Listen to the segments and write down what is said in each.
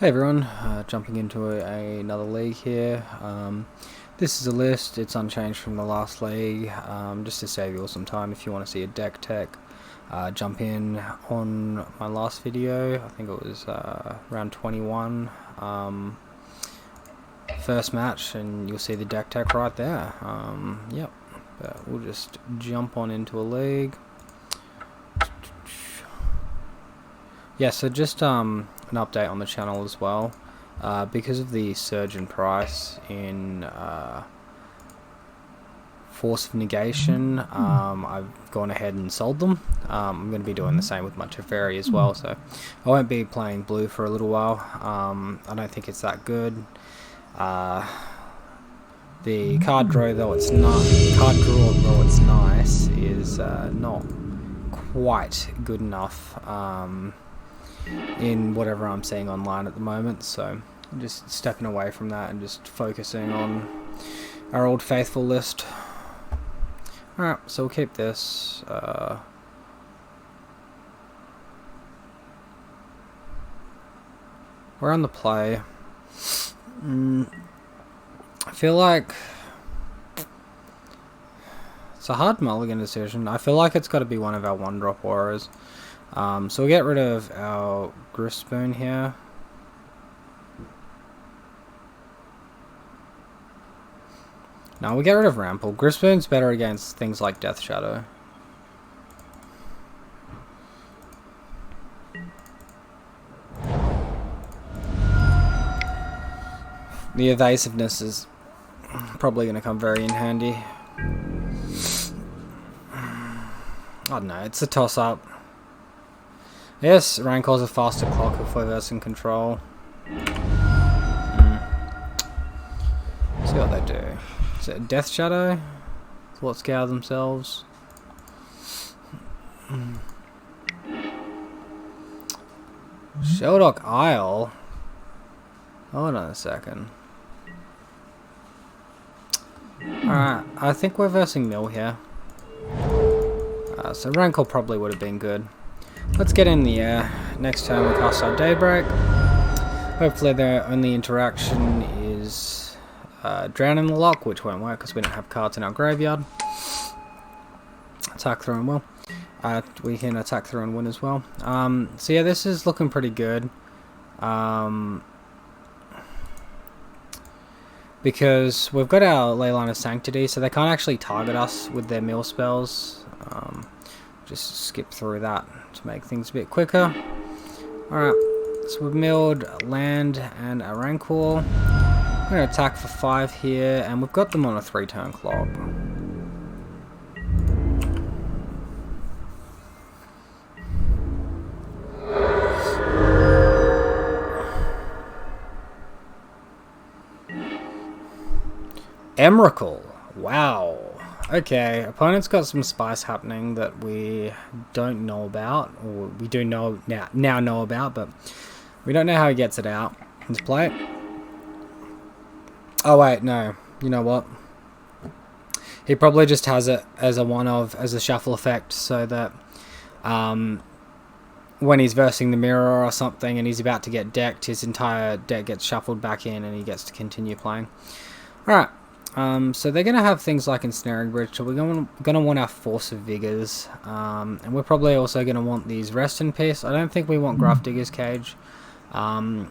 Hey everyone, jumping into another league here. This is a list, it's unchanged from the last league, just to save you all some time. If you want to see a deck tech, jump in on my last video. I think it was round 21, first match, and you'll see the deck tech right there. Yep, but we'll just jump on into a league. Yeah, so just an update on the channel as well. Because of the surge in price in Force of Negation, I've gone ahead and sold them. I'm going to be doing the same with my Teferi as well, so I won't be playing blue for a little while. I don't think it's that good. The card draw, though it's nice, is not quite good enough in whatever I'm seeing online at the moment, so I'm just stepping away from that and just focusing on our old faithful list. Alright, so we'll keep this. We're on the play. I feel like it's a hard mulligan decision. I feel like it's got to be one of our one-drop auras. So we'll get rid of our Grispoon here. No, we'll get rid of Rample. Grispoon's better against things like Death Shadow. The evasiveness is probably going to come very in handy. I don't know, it's a toss-up. Yes, Rancor's a faster clock if we're versing control. See what they do. Is it Death Shadow? Thought Scour themselves. Sheldock Isle? Hold on a second. Alright, I think we're versing Mill here. So Rancor probably would have been good. Let's get in the air. Next turn we cast our Daybreak. Hopefully their only interaction is Drowning the Lock, which won't work because we don't have cards in our graveyard. Attack through and win. We can attack through and win as well. So yeah, this is looking pretty good. Because we've got our Leyline of Sanctity, so they can't actually target us with their mill spells. Just skip through that to make things a bit quicker. Alright, so we've milled land and a Rancor. We're going to attack for 5 here, and we've got them on a 3-turn clock. Emrakul. Wow. Okay, opponent's got some spice happening that we don't know about, or we do know now know about, but we don't know how he gets it out. Let's play it. Oh wait, no. You know what? He probably just has it as a shuffle effect, so that when he's versing the mirror or something and he's about to get decked, his entire deck gets shuffled back in and he gets to continue playing. Alright. So they're going to have things like Ensnaring Bridge, so we're going to want our Force of Vigors, and we're probably also going to want these Rest in Peace. I don't think we want Grafdigger's Cage. I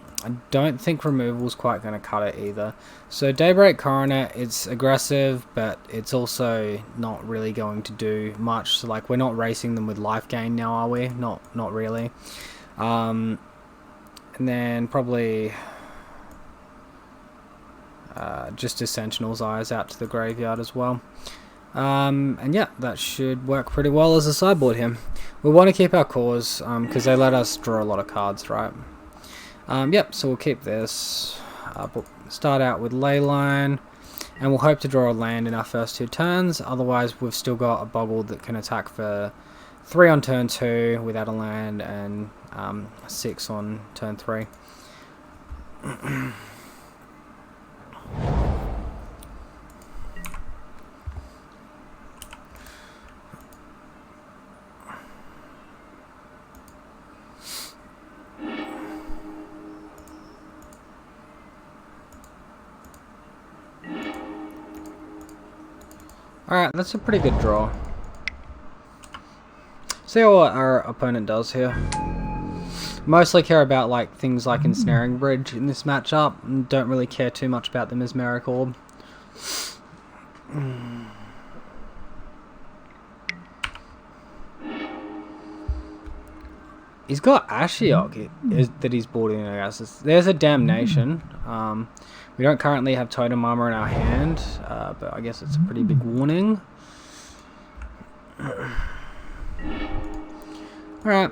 don't think Removal's quite going to cut it either. So Daybreak Coronet, it's aggressive, but it's also not really going to do much. So like, we're not racing them with life gain now, are we? Not really. And then probably just a Sentinel's Eyes out to the graveyard as well. And yeah, that should work pretty well as a sideboard here. We want to keep our cores, because they let us draw a lot of cards, right? Yep, so we'll keep this. Start out with Leyline, and we'll hope to draw a land in our first 2 turns. Otherwise, we've still got a Boggle that can attack for 3 on turn 2 without a land, and 6 on turn 3. Alright, that's a pretty good draw. See what our opponent does here. Mostly care about like things like Ensnaring Bridge in this matchup, and don't really care too much about the Mesmeric Orb. He's got Ashiok that he's brought in, I guess. There's a Damnation. We don't currently have Totem Armor in our hand, but I guess it's a pretty big warning. Alright,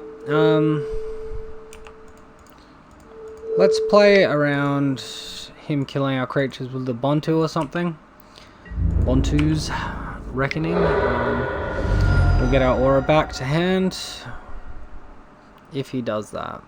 let's play around him killing our creatures with the Bontu or something. Bontu's Reckoning. We'll get our aura back to hand if he does that.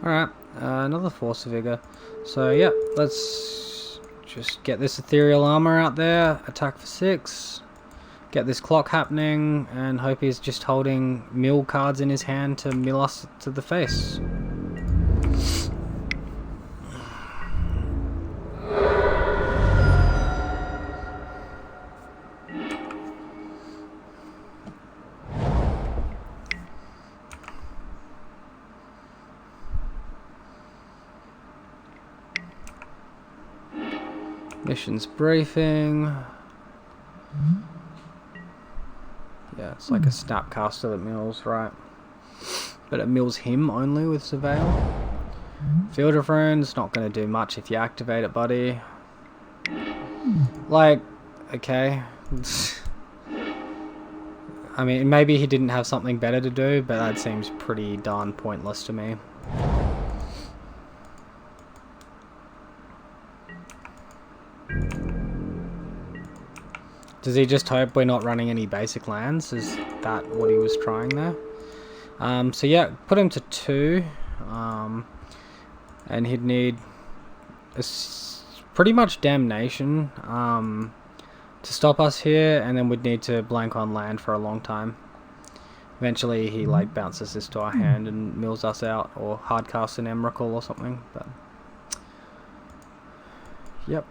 Alright, another Force Vigor. So yeah, let's just get this Ethereal Armor out there, attack for 6, get this clock happening, and hope he's just holding mill cards in his hand to mill us to the face. Missions briefing. Yeah, it's like a Snapcaster that mills, right? But it mills him only with Surveil. Field of Runes, not going to do much if you activate it, buddy. Like, okay. I mean, maybe he didn't have something better to do, but that seems pretty darn pointless to me. Does he just hope we're not running any basic lands? Is that what he was trying there? So yeah, put him to 2. And he'd need pretty much Damnation to stop us here, and then we'd need to blank on land for a long time. Eventually he like bounces this to our hand and mills us out, or hardcasts an Emrakul or something, but yep.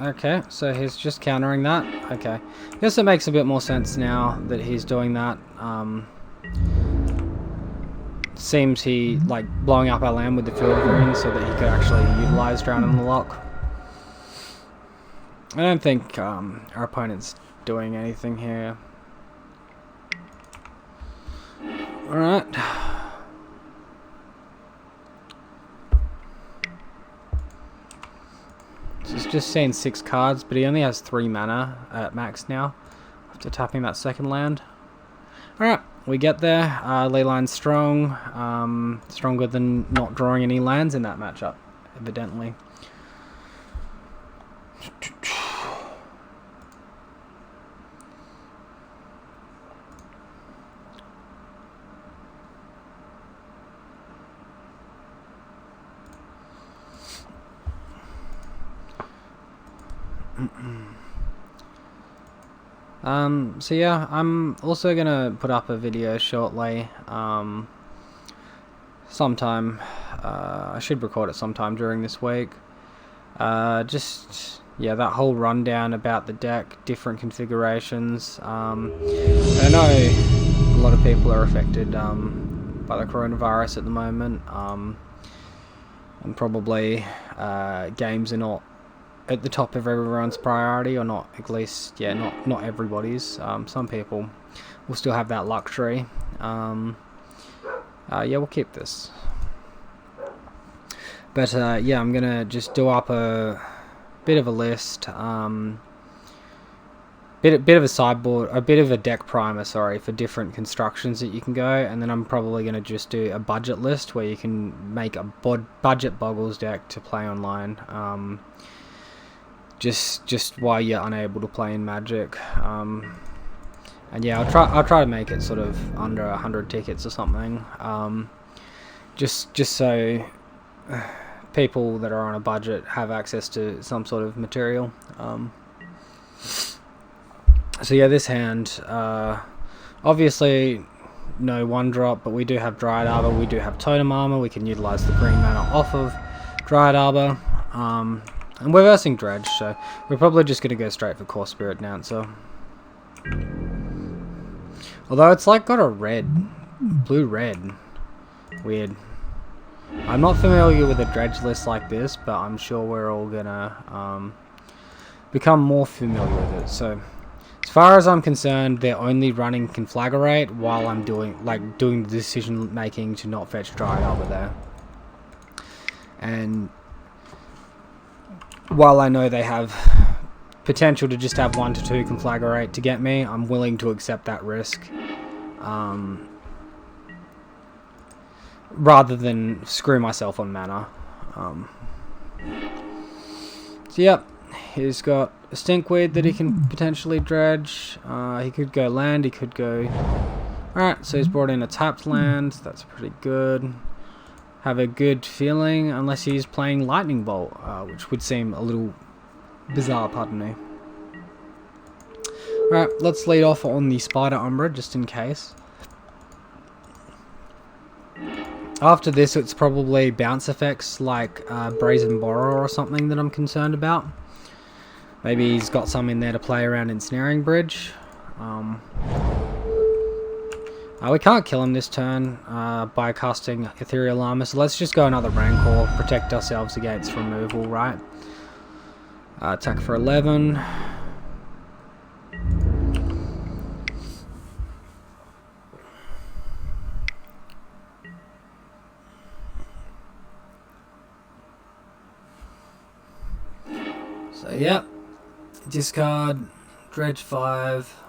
Okay, so he's just countering that. Okay, I guess it makes a bit more sense now that he's doing that. Seems he like blowing up our land with the Field of Runes so that he could actually utilize Drown in the Lock. I don't think our opponent's doing anything here. Alright. He's just seeing 6 cards, but he only has 3 mana at max now after tapping that second land. Alright, we get there. Leyline's strong. Stronger than not drawing any lands in that matchup, evidently. So yeah, I'm also gonna put up a video shortly, sometime, I should record it sometime during this week, just, yeah, that whole rundown about the deck, different configurations. I know a lot of people are affected, by the coronavirus at the moment, and probably, games are not at the top of everyone's priority, or not, at least, yeah, not everybody's. Some people will still have that luxury. Yeah, we'll keep this. But yeah, I'm gonna just do up a bit of a list, bit of a sideboard, a bit of a deck primer, sorry, for different constructions that you can go, and then I'm probably gonna just do a budget list where you can make a budget Bogles deck to play online. Just while you're unable to play in Magic, and yeah, I'll try to make it sort of under 100 tickets or something, just so people that are on a budget have access to some sort of material. So yeah, this hand, obviously no 1-drop, but we do have Dryad Arbor, we do have Totem Armor, we can utilize the green mana off of Dryad Arbor, and we're versing Dredge, so we're probably just going to go straight for Core Spirit Dancer. Although it's like got a blue-red, weird. I'm not familiar with a Dredge list like this, but I'm sure we're all gonna become more familiar with it. So, as far as I'm concerned, they're only running Conflagrate while I'm doing the decision making to not fetch Dryad Arbor there. And while I know they have potential to just have 1 to 2 Conflagrate to get me, I'm willing to accept that risk. Rather than screw myself on mana. So yep, he's got a Stinkweed that he can potentially dredge. He could go land, he could go... Alright, so he's brought in a tapped land, that's pretty good. Have a good feeling, unless he's playing Lightning Bolt, which would seem a little bizarre, pardon me. Alright, let's lead off on the Spider Umbra, just in case. After this, it's probably bounce effects like Brazen Borer or something that I'm concerned about. Maybe he's got some in there to play around in Snaring Bridge. We can't kill him this turn by casting Ethereal Armor, so let's just go another Rancor, protect ourselves against removal, right? Attack for 11. So, yep. Discard, Dredge 5.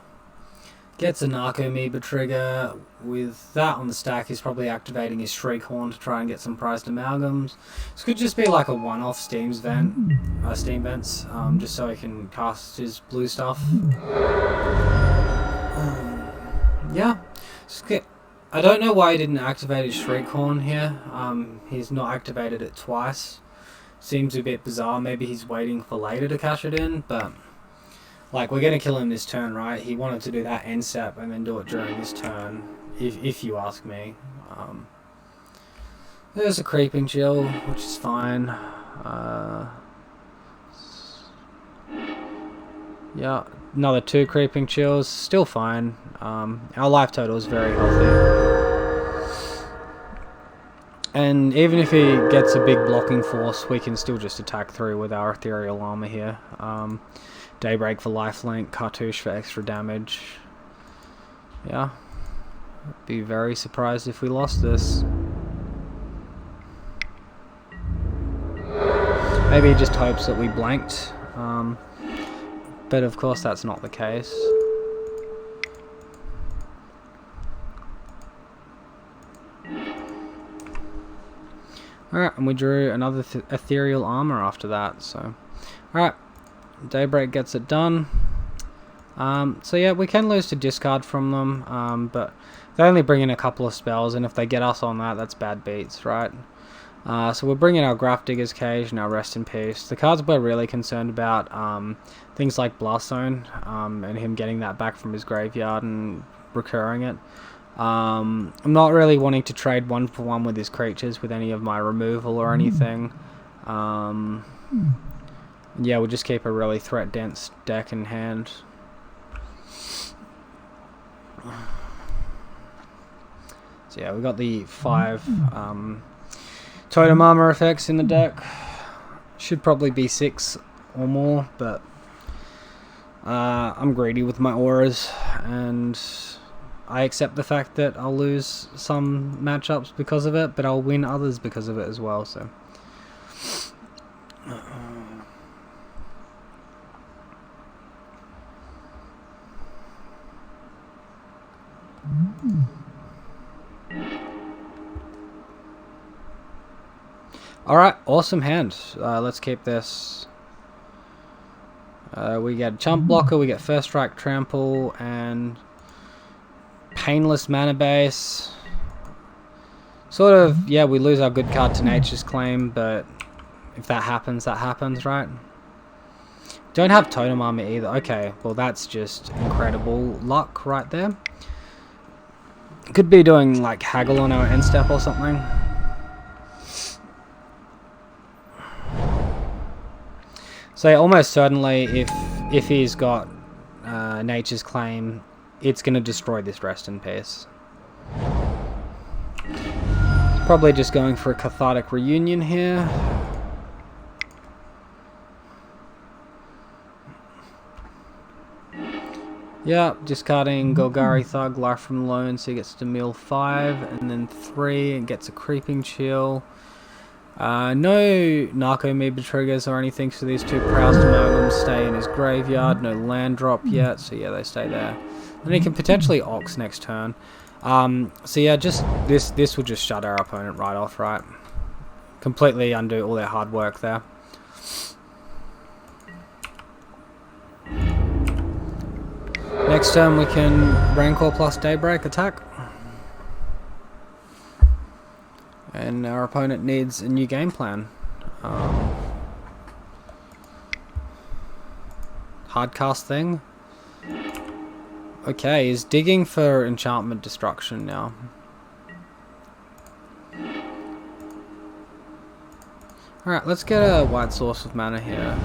Gets a Narcomoeba trigger. With that on the stack, he's probably activating his Shriekhorn to try and get some prized amalgams. This could just be like a one-off Steam vents, just so he can cast his blue stuff. Yeah. I don't know why he didn't activate his Shriekhorn here. He's not activated it twice. Seems a bit bizarre. Maybe he's waiting for later to cash it in, but like, we're gonna kill him this turn, right? He wanted to do that end step and then do it during this turn, if you ask me. There's a Creeping Chill, which is fine. Yeah, another 2 Creeping Chills, still fine. Our life total is very healthy. And even if he gets a big blocking force, we can still just attack through with our Ethereal Armor here. Daybreak for lifelink, Cartouche for extra damage. Yeah. I'd be very surprised if we lost this. Maybe he just hopes that we blanked. But of course that's not the case. Alright, and we drew another Ethereal Armor after that, so... Alright, Daybreak gets it done. So yeah, we can lose to discard from them, but they only bring in a couple of spells, and if they get us on that, that's bad beats, right? So we're bringing our Grafdigger's Cage and our Rest in Peace. The cards we're really concerned about, things like Blast Zone, and him getting that back from his graveyard and recurring it. I'm not really wanting to trade 1-for-1 with his creatures with any of my removal or anything. Yeah, we'll just keep a really threat-dense deck in hand. So yeah, we got the 5 Totem Armor effects in the deck. Should probably be 6 or more, but I'm greedy with my auras, and I accept the fact that I'll lose some matchups because of it, but I'll win others because of it as well, so... Alright, awesome hand. Let's keep this. We get Chump Blocker, we get First Strike Trample, and Painless Mana Base. Sort of, yeah, we lose our good card to Nature's Claim, but if that happens, right? Don't have totem armor either. Okay, well that's just incredible luck right there. Could be doing like haggle on our end step or something. So yeah, almost certainly if he's got Nature's Claim, it's going to destroy this rest in peace. Probably just going for a cathartic reunion here. Yeah, discarding Golgari Thug, Life from Loan, so he gets to mill 5, and then 3, and gets a Creeping Chill. No Narcomoeba triggers or anything, so these 2 Proused Amalgams stay in his graveyard. No land drop yet, so yeah, they stay there. And he can potentially Ox next turn. So yeah, just this will just shut our opponent right off, right? Completely undo all their hard work there. Next turn we can Rancor plus Daybreak attack. And our opponent needs a new game plan. Hardcast thing. Okay, he's digging for enchantment destruction now. Alright, let's get a white source of mana here.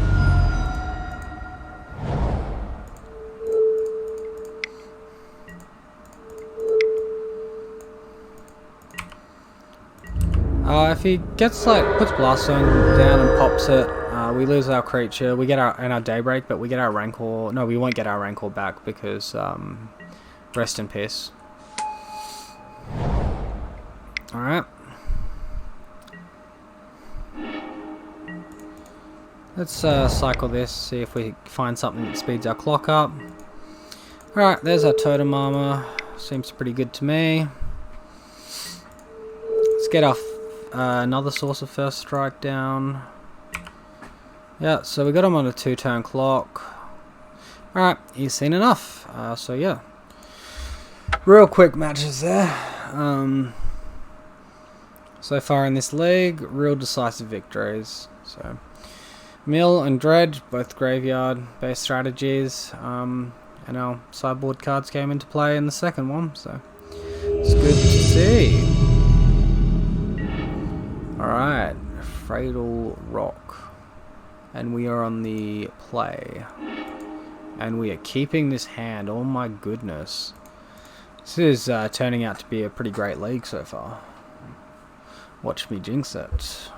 If he gets puts Blast Zone down and pops it, we lose our creature. We get our Daybreak, but we get our Rancor. No, we won't get our Rancor back because rest in peace. All right. Let's cycle this. See if we find something that speeds our clock up. All right, there's our totem armor. Seems pretty good to me. Let's get our another source of first strike down. Yeah, so we got him on a 2-turn clock. Alright, he's seen enough. So yeah, real quick matches there. So far in this league, real decisive victories. So Mill and Dredge, both graveyard based strategies, and our sideboard cards came into play in the second one, so it's good to see. Alright, Fatal Rock, and we are on the play, and we are keeping this hand. Oh my goodness, this is turning out to be a pretty great league so far. Watch me jinx it.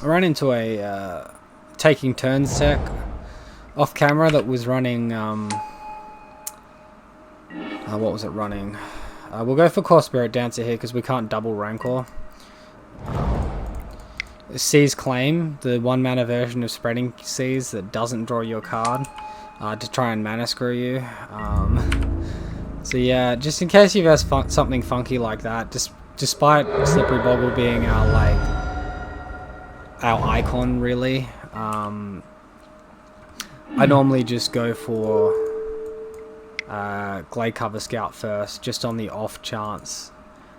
I ran into a taking turns tech off camera that was running, what was it running? We'll go for Core Spirit Dancer here because we can't double Rancor. Seize Claim, the 1-mana version of Spreading Seas that doesn't draw your card to try and mana screw you. So yeah, just in case you've had something funky like that, despite Slippery Boggle being our icon, really, I normally just go for Glade Cover Scout first, just on the off chance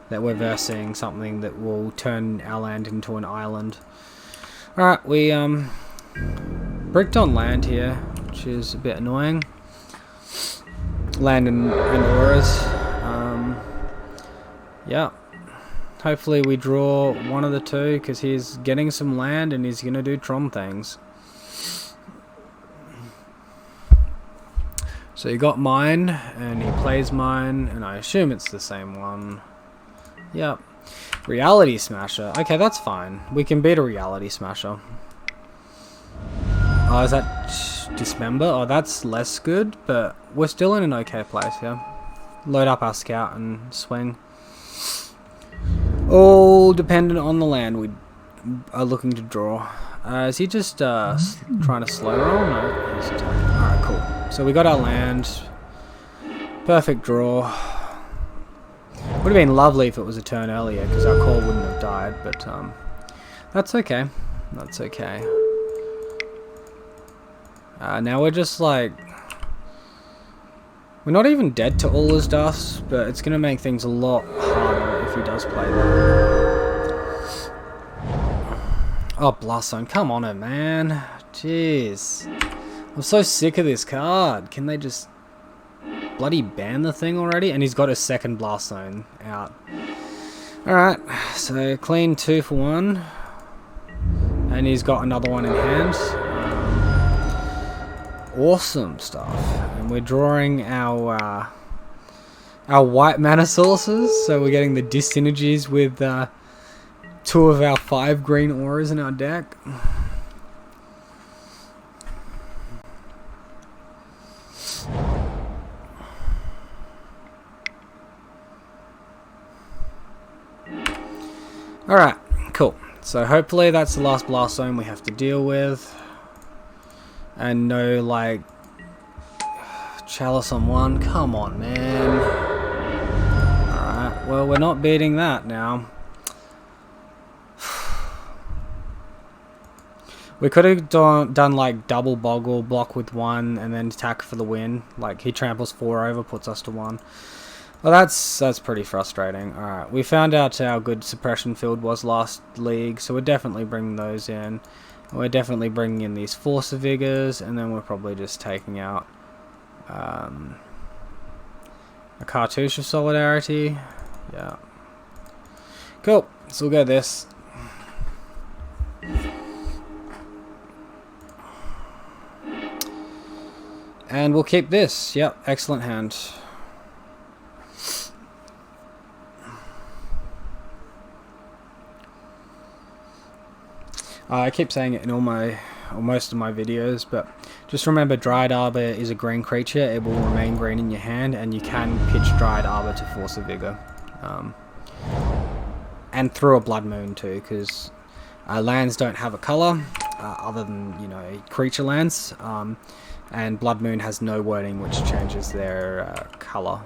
that we're versing something that will turn our land into an island. Alright, we bricked on land here, which is a bit annoying. Land and auras. Yeah. Hopefully we draw one of the two, because he's getting some land and he's going to do Tron things. So you got mine, and he plays mine, and I assume it's the same one. Yep. Reality Smasher. Okay, that's fine. We can beat a Reality Smasher. Oh, is that Dismember? Oh, that's less good, but we're still in an okay place here. Load up our scout and swing. All dependent on the land we are looking to draw. Is he just trying to slow roll? No, he's attacking. Alright, cool. So we got our land. Perfect draw. Would have been lovely if it was a turn earlier, because our core wouldn't have died, but that's okay. That's okay. Now we're just like... We're not even dead to all his dust, but it's going to make things a lot harder if he does play that. Oh, Blast Zone. Come on it, man. Jeez. I'm so sick of this card. Can they just bloody ban the thing already? And he's got a second Blast Zone out. Alright, so clean 2 for 1. And he's got another one in hand. Awesome stuff. And we're drawing our white mana sources, so we're getting the dis-synergies with 2 of our 5 green auras in our deck. Alright, cool. So hopefully that's the last Blast Zone we have to deal with. And no, like, Chalice on 1. Come on, man. Alright, well, we're not beating that now. We could have done like double Boggle, block with 1, and then attack for the win. Like, he tramples 4 over, puts us to 1. Well, that's pretty frustrating. Alright, we found out how good Suppression Field was last league, so we're definitely bringing those in. We're definitely bringing in these Force of Vigors, and then we're probably just taking out a Cartouche of Solidarity. Yeah. Cool, so we'll go this. And we'll keep this. Yep, excellent hand. I keep saying it in all or most of my videos, but just remember Dryad Arbor is a green creature. It will remain green in your hand, and you can pitch Dryad Arbor to Force of Vigor. And through a Blood Moon too, because lands don't have a colour, other than, you know, creature lands. And Blood Moon has no wording which changes their colour.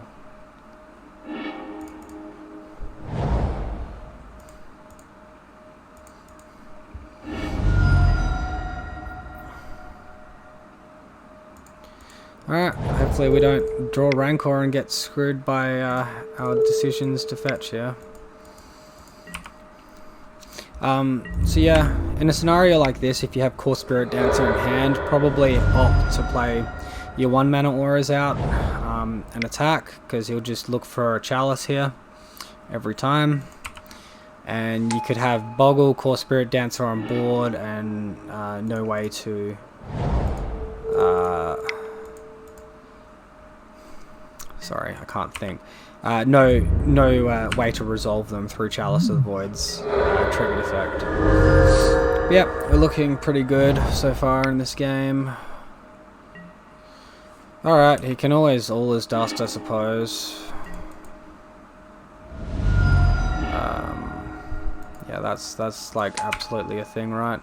Alright, hopefully we don't draw Rancor and get screwed by our decisions to fetch here. So yeah, in a scenario like this, if you have Core Spirit Dancer in hand, probably opt to play your 1 mana auras out and attack, because he'll just look for a Chalice here every time. And you could have Boggle, Core Spirit Dancer on board, and no way to... sorry, I can't think. No way to resolve them through Chalice of the Void's triggered effect. Yep, we're looking pretty good so far in this game. Alright, he can always all his dust, I suppose. Yeah, that's like absolutely a thing, right?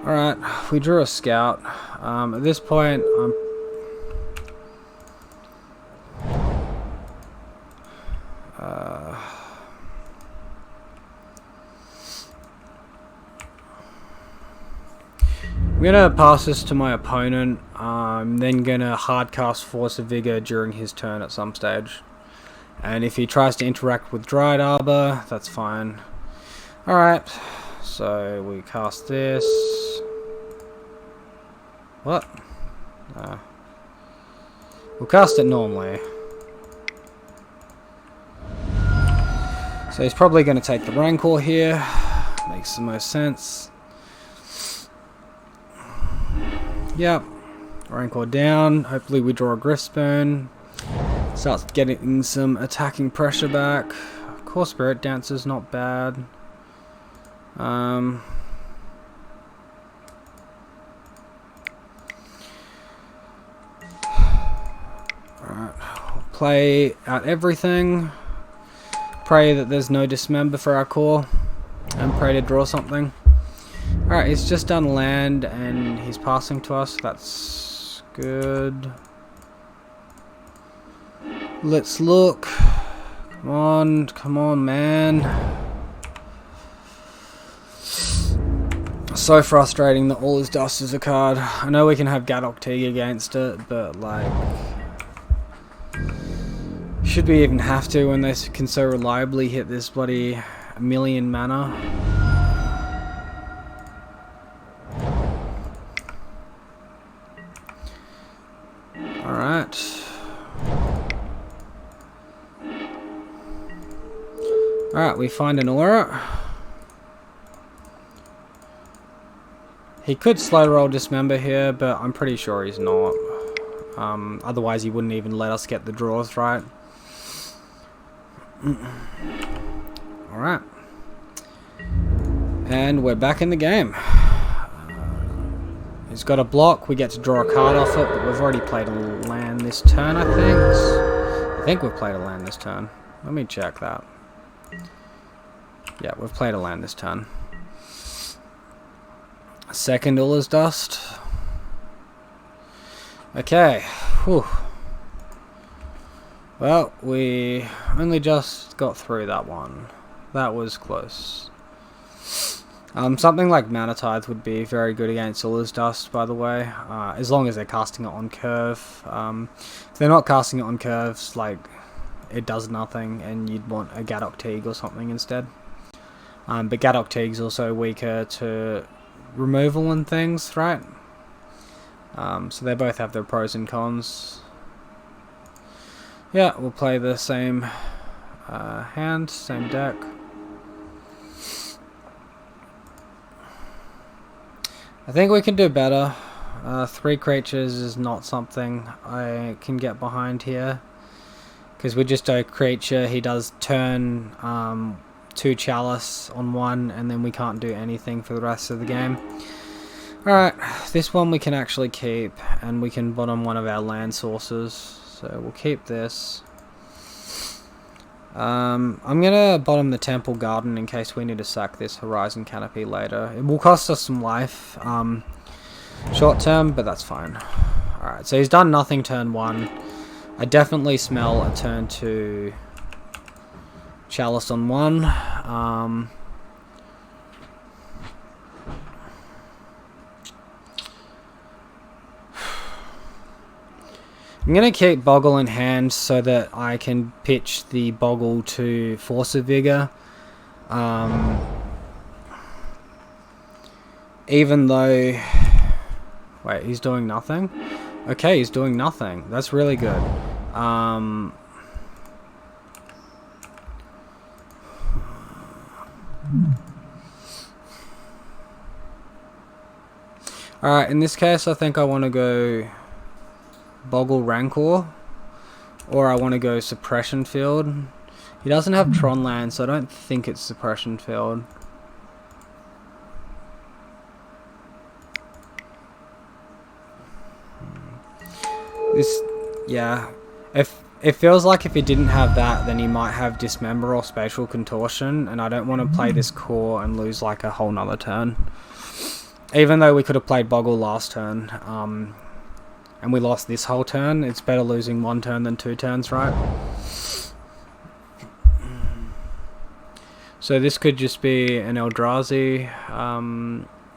Alright, we drew a scout. At this point, I'm gonna pass this to my opponent. I'm then gonna hardcast Force of Vigor during his turn at some stage. And if he tries to interact with Dryad Arbor, that's fine. Alright, so we cast this. What? We'll cast it normally. So he's probably going to take the Rancor here. Makes the most sense. Yep. Rancor down. Hopefully we draw a Griffspoon. Starts getting some attacking pressure back. Core Spirit Dancer's not bad. Alright. Play out everything. Pray that there's no Dismember for our core, and pray to draw something. Alright, he's just done land and he's passing to us. That's good. Let's look. Come on, man. So frustrating that all his dust is a card. I know we can have Gadok Teague against it, but like, should we even have to when they can so reliably hit this bloody 1,000,000 mana? Alright. Alright, we find an aura. He could slow roll Dismember here, but I'm pretty sure he's not. Otherwise he wouldn't even let us get the draws right. Alright. And we're back in the game. He's got a block, we get to draw a card off it, but we've already played a land this turn, I think. I think we've played a land this turn. Let me check that. Yeah, we've played a land this turn. Second Ulla's Dust. Okay. Whew. Well, we only just got through that one. That was close. Something like Mana Tithe would be very good against Ulla's Dust, by the way. As long as they're casting it on curve. If they're not casting it on curves, like, it does nothing, and you'd want a Gadok Teague or something instead. But Gadok Teague's also weaker to removal and things, right? So they both have their pros and cons. Yeah, we'll play the same hand, same deck. I think we can do better. 3 creatures is not something I can get behind here. Because we just do a creature, he does turn 2 Chalice on 1, and then we can't do anything for the rest of the game. Alright, this one we can actually keep, and we can bottom one of our land sources. So we'll keep this. I'm gonna bottom the Temple Garden in case we need to sack this Horizon Canopy later. It will cost us some life, short term, but that's fine. Alright, so he's done nothing turn 1. I definitely smell a turn 2 Chalice on 1. I'm going to keep Boggle in hand so that I can pitch the Boggle to Force of Vigor. Even though... Wait, he's doing nothing? Okay, he's doing nothing. That's really good. Alright, in this case I think I want to go Boggle Rancor, or I want to go Suppression Field. He doesn't have Tron land, so I don't think it's Suppression Field. Yeah, if it feels like if he didn't have that, then he might have Dismember or Spatial Contortion, and I don't want to play this core and lose like a whole nother turn. Even though we could have played Boggle last turn, and we lost this whole turn, it's better losing 1 turn than 2 turns, right? So this could just be an Eldrazi,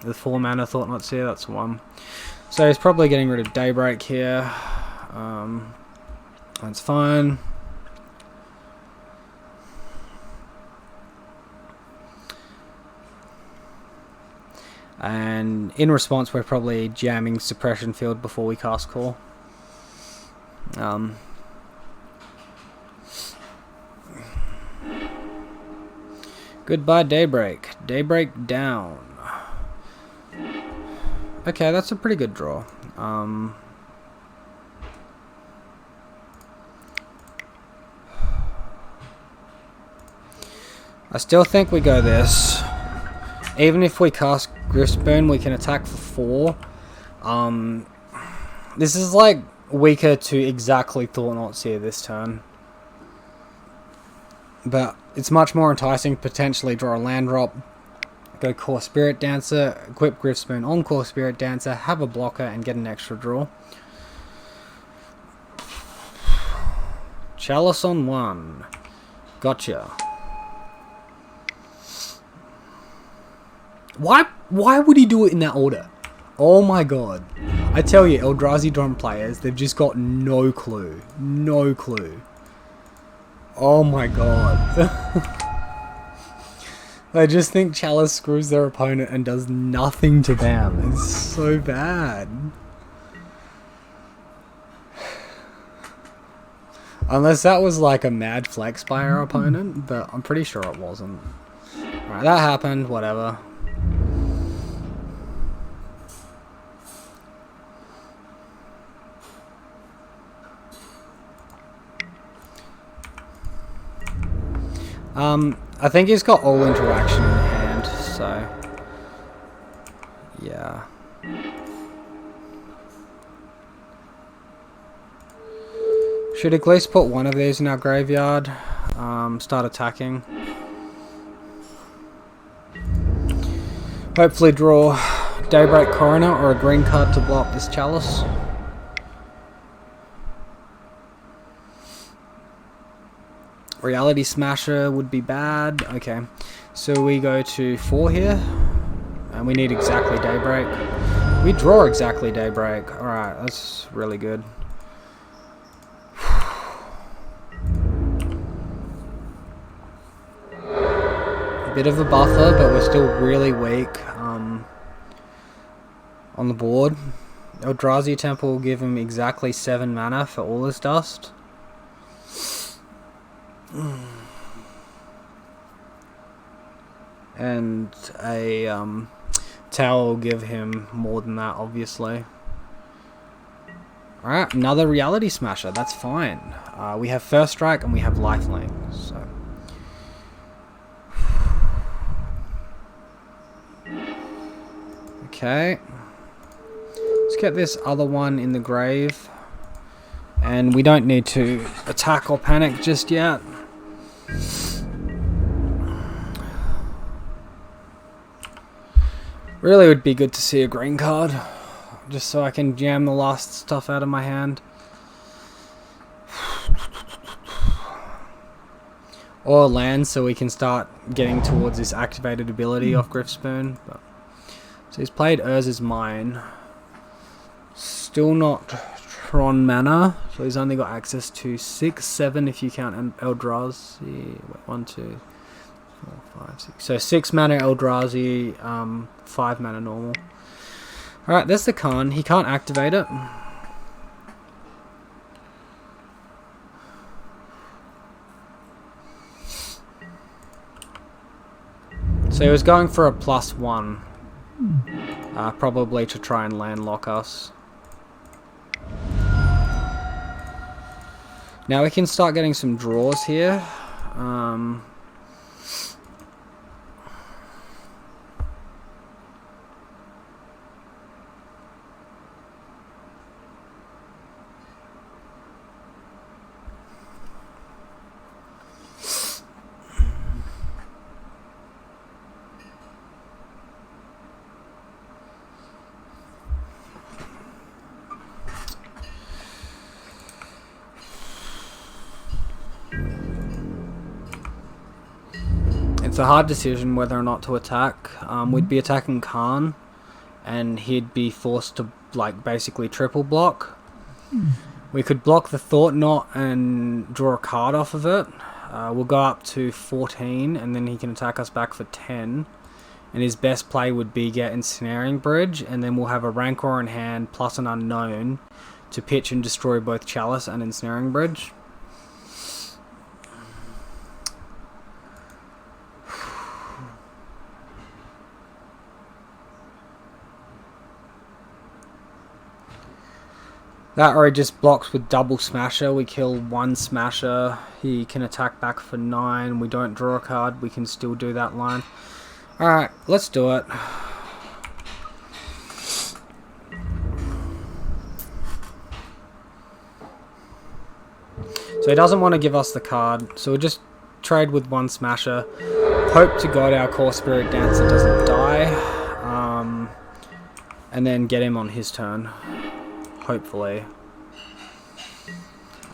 the 4 mana Thought Not Seer, that's 1. So he's probably getting rid of Daybreak here. That's fine. And in response, we're probably jamming Suppression Field before we cast Call. Goodbye, Daybreak. Daybreak down. Okay, that's a pretty good draw. I still think we go this. Even if we cast Griftburn, we can attack for 4. This is like weaker to exactly Thought Not Seer this turn. But it's much more enticing, potentially draw a land drop, go Core Spirit Dancer, equip Griftburn on Core Spirit Dancer, have a blocker, and get an extra draw. Chalice on 1. Gotcha. Why would he do it in that order? Oh my god. I tell you, Eldrazi Drum players, they've just got no clue. No clue. Oh my god. They just think Chalice screws their opponent and does nothing to them. It's so bad. Unless that was like a mad flex by our opponent, but I'm pretty sure it wasn't. Alright, that happened, whatever. I think he's got all interaction in hand, so yeah. Should at least put one of these in our graveyard. Start attacking. Hopefully draw Daybreak Coroner or a green card to blow up this Chalice. Reality Smasher would be bad. Okay, so we go to 4 here, and we need exactly Daybreak. We draw exactly Daybreak. Alright, that's really good. A bit of a buffer, but we're still really weak on the board. Eldrazi Temple will give him exactly 7 mana for all his dust. And a tower will give him more than that, obviously. Alright, another Reality Smasher, that's fine. We have First Strike and we have Lifelink, so. Okay. Let's get this other one in the grave. And we don't need to attack or panic just yet. Really would be good to see a green card, just so I can jam the last stuff out of my hand. Or land, so we can start getting towards this activated ability off Griffspoon. But, so he's played Urza's Mine. Still not Tron mana, so he's only got access to 6, 7 if you count Eldrazi. Wait, 1, 2, 4, 5, 6. So 6 mana Eldrazi, 5 mana normal. Alright, there's the Khan. He can't activate it. So he was going for a +1. Probably to try and landlock us. Now we can start getting some draws here. It's a hard decision whether or not to attack. We'd be attacking Khan, and he'd be forced to like basically triple block. We could block the Thought Knot and draw a card off of it. We'll go up to 14, and then he can attack us back for 10. And his best play would be get Ensnaring Bridge, and then we'll have a Rancor in hand plus an Unknown to pitch and destroy both Chalice and Ensnaring Bridge. That or he just blocks with double Smasher. We kill 1 Smasher. He can attack back for 9. We don't draw a card. We can still do that line. Alright, let's do it. So he doesn't want to give us the card. So we'll just trade with 1 Smasher. Hope to God our Core Spirit Dancer doesn't die. And then get him on his turn. Hopefully.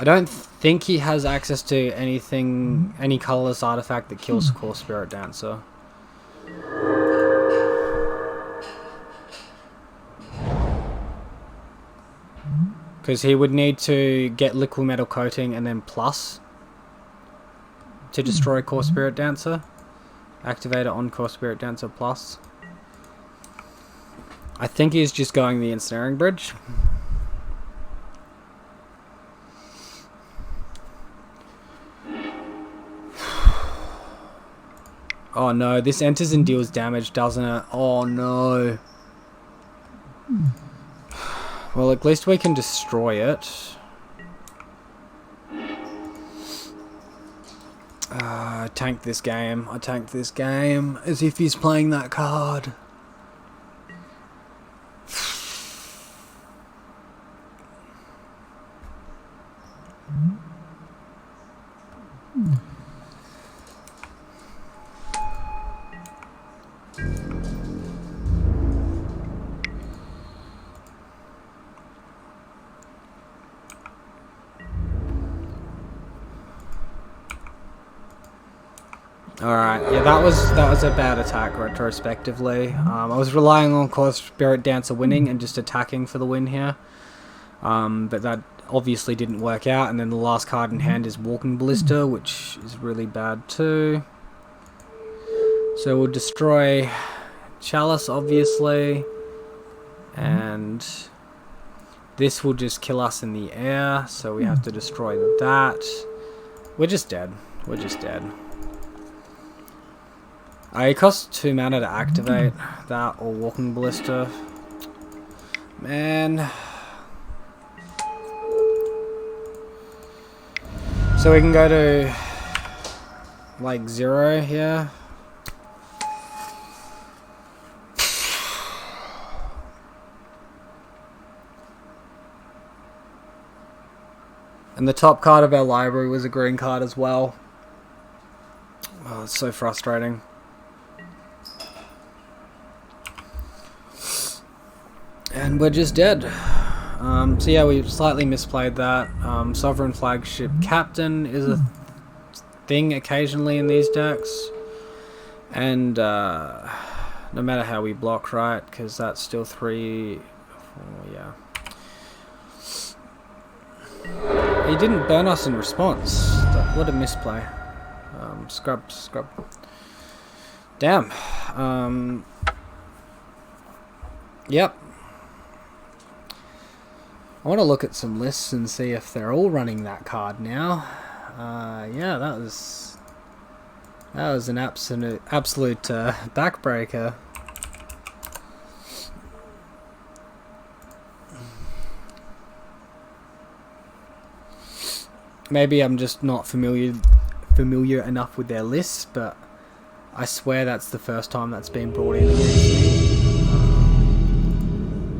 I don't think he has access to anything, any colorless artifact that kills Core Spirit Dancer. Because he would need to get liquid metal coating and then plus to destroy Core Spirit Dancer. Activate it on Core Spirit Dancer plus. I think he's just going the Ensnaring Bridge. Oh no, this enters and deals damage, doesn't it? Oh no. Well, at least we can destroy it. I tanked this game. I tanked this game as if he's playing that card. Alright, yeah, that was a bad attack retrospectively. I was relying on Core Spirit Dancer winning and just attacking for the win here. But that obviously didn't work out, and then the last card in hand is Walking Ballista, which is really bad too. So we'll destroy Chalice, obviously, and this will just kill us in the air, so we have to destroy that. We're just dead. We're just dead. It costs 2 mana to activate that or Walking Ballista. Man. So we can go to like 0 here. And the top card of our library was a green card as well. Oh, it's so frustrating. And we're just dead. So yeah, we slightly misplayed that. Sovereign Flagship Captain is a thing occasionally in these decks. And no matter how we block, right? Because that's still 3... 4, yeah. He didn't burn us in response. What a misplay. Scrub. Damn. Yep. I want to look at some lists and see if they're all running that card now. Yeah, that was an absolute backbreaker. Maybe I'm just not familiar enough with their lists, but I swear that's the first time that's been brought in against me.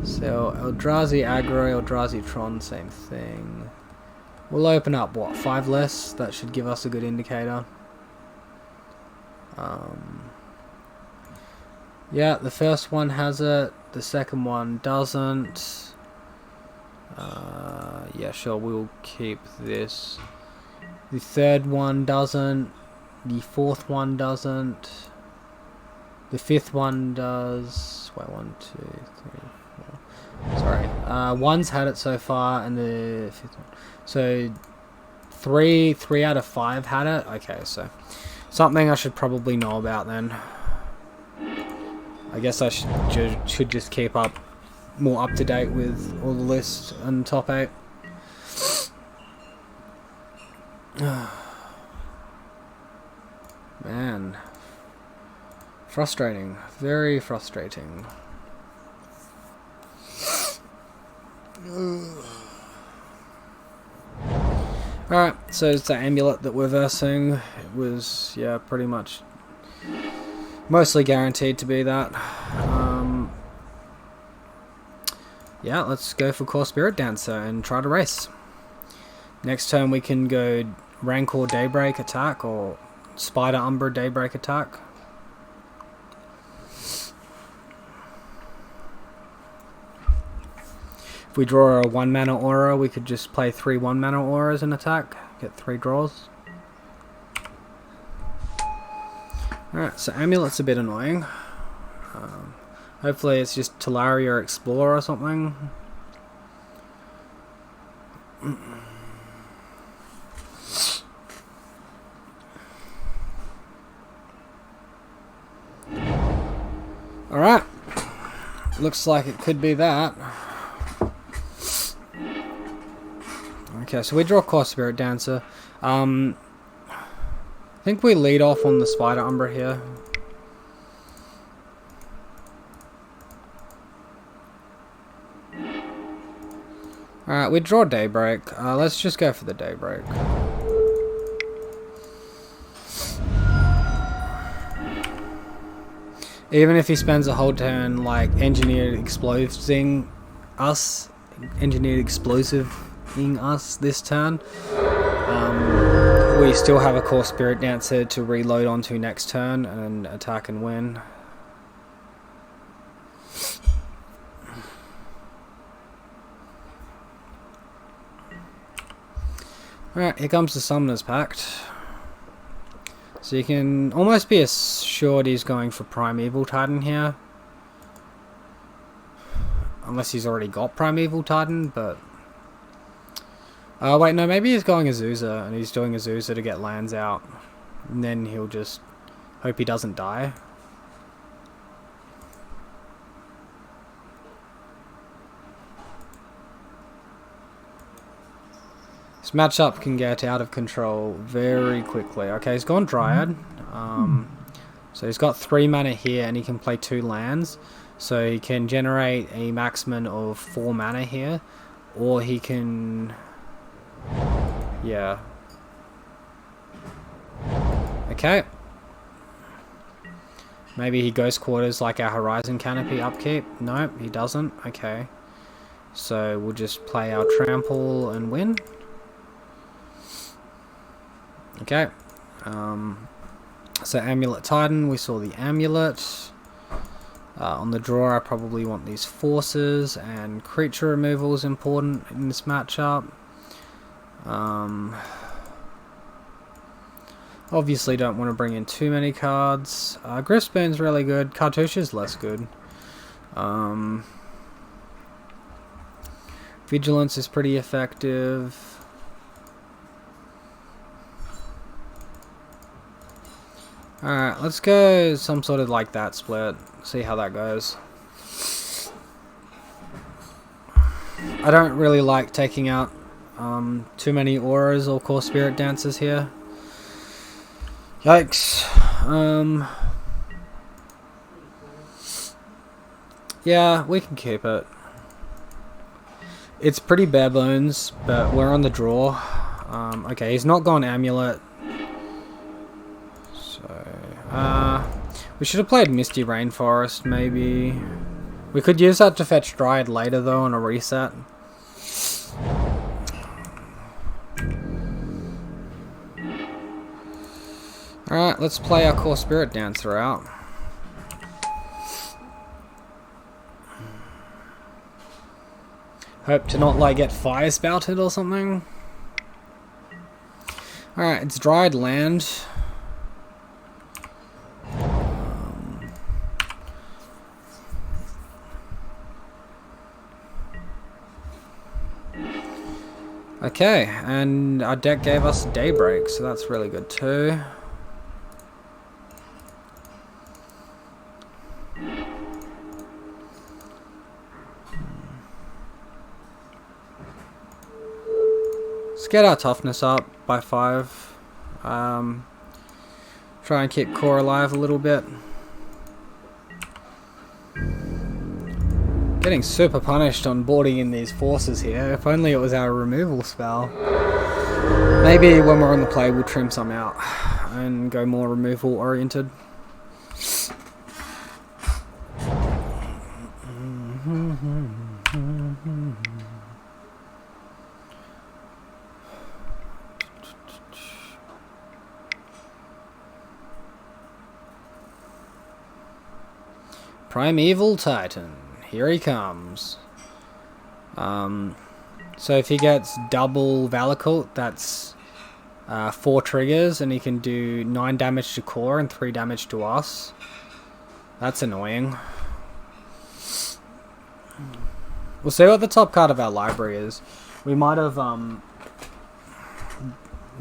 So Eldrazi Aggro, Eldrazi Tron, same thing. We'll open up what, 5 less? That should give us a good indicator. Yeah, the first one has it. The second one doesn't. Yeah, sure, we'll keep this. The third one doesn't. The fourth one doesn't. The fifth one does. Wait, 1, 2, 3, 4. Sorry. One's had it so far, and the fifth one. So, 3 out of 5 had it. Okay, so something I should probably know about then. I guess I should just keep up more up to date with all the lists and top 8. Man, frustrating, very frustrating. Alright, so it's the amulet that we're versing. It was, yeah, pretty much mostly guaranteed to be that. Yeah, let's go for Core Spirit Dancer and try to race. Next turn we can go Rancor Daybreak attack or Spider Umbra Daybreak attack. If we draw a 1 mana aura, we could just play 3 1 mana auras and attack, get 3 draws. Alright, so Amulet's a bit annoying. Hopefully it's just Talaria or Explorer or something. Alright. Looks like it could be that. Okay, so we draw Core Spirit Dancer. I think we lead off on the Spider Umbra here. Alright, we draw Daybreak. Let's just go for the Daybreak. Even if he spends a whole turn like engineered explosing us this turn, we still have a Core Spirit Dancer to reload onto next turn and attack and win. Alright, here comes the Summoner's Pact. So you can almost be assured he's going for Primeval Titan here. Unless he's already got Primeval Titan, but... wait, no, maybe he's going Azusa, and he's doing Azusa to get lands out. And then he'll just hope he doesn't die. This matchup can get out of control very quickly. Okay, he's gone Dryad. So he's got 3 mana here, and he can play 2 lands. So he can generate a maximum of 4 mana here. Or he can... yeah. Okay. Maybe he Ghost Quarters like our Horizon Canopy upkeep. Nope, he doesn't. Okay. So we'll just play our Trample and win. Okay. So Amulet Titan, we saw the Amulet. On the draw, I probably want these Forces, and creature removal is important in this matchup. Obviously don't want to bring in too many cards. Griffspoon's really good. Cartouche's less good. Vigilance is pretty effective. Alright, let's go some sort of like that split. See how that goes. I don't really like taking out too many auras or Core Spirit Dancers here. Yikes. Yeah, we can keep it. It's pretty bare bones, but we're on the draw. Okay, he's not gone Amulet. We should have played Misty Rainforest, maybe. We could use that to fetch Dryad later, though, on a reset. Alright, let's play our Core Spirit Dancer out. Hope to not, like, get Fire Spouted or something. Alright, it's Dryad Land. Okay, and our deck gave us Daybreak, so that's really good too. Let's get our toughness up by 5. Try and keep core alive a little bit. Getting super punished on boarding in these forces here. If only it was our removal spell. Maybe when we're on the play we'll trim some out and go more removal oriented. Primeval Titan. Here he comes. So if he gets double Valacult, that's 4 triggers, and he can do 9 damage to core and 3 damage to us. That's annoying. We'll see what the top card of our library is. We might have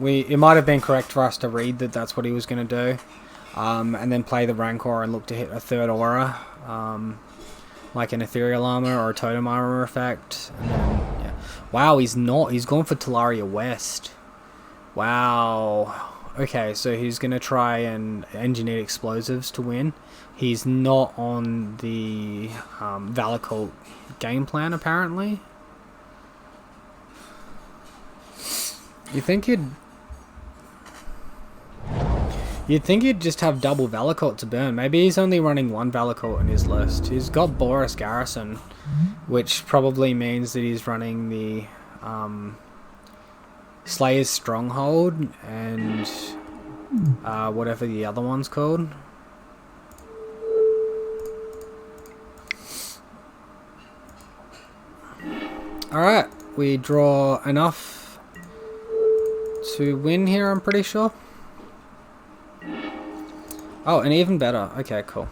it might have been correct for us to read that that's what he was going to do, and then play the Rancor and look to hit a third aura, like an ethereal armor or a totem armor effect. And then, yeah. Wow, he's gone for Talaria West. Wow. Okay, so he's going to try and engineer explosives to win. He's not on the Valacult game plan, apparently. You'd think he'd just have double Valacult to burn. Maybe he's only running one Valacult in his list. He's got Boris Garrison, which probably means that he's running the Slayer's Stronghold and whatever the other one's called. Alright, we draw enough to win here, I'm pretty sure. Oh, and even better. Okay, cool.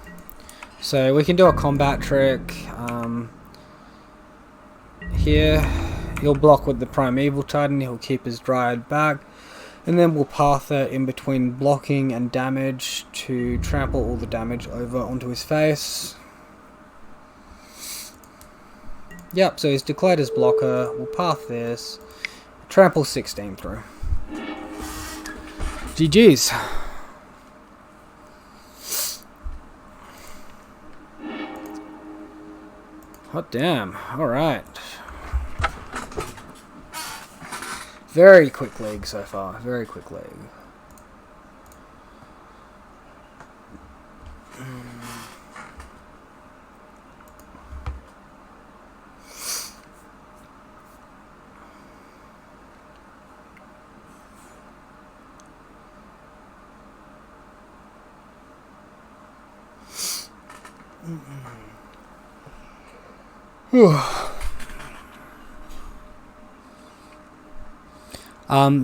So we can do a combat trick. Here, he'll block with the Primeval Titan, he'll keep his Dryad back, and then we'll path it in between blocking and damage to trample all the damage over onto his face. Yep, so he's declared his blocker, we'll path this, trample 16 through. GG's. Hot damn, alright. Very quick league so far, very quick league.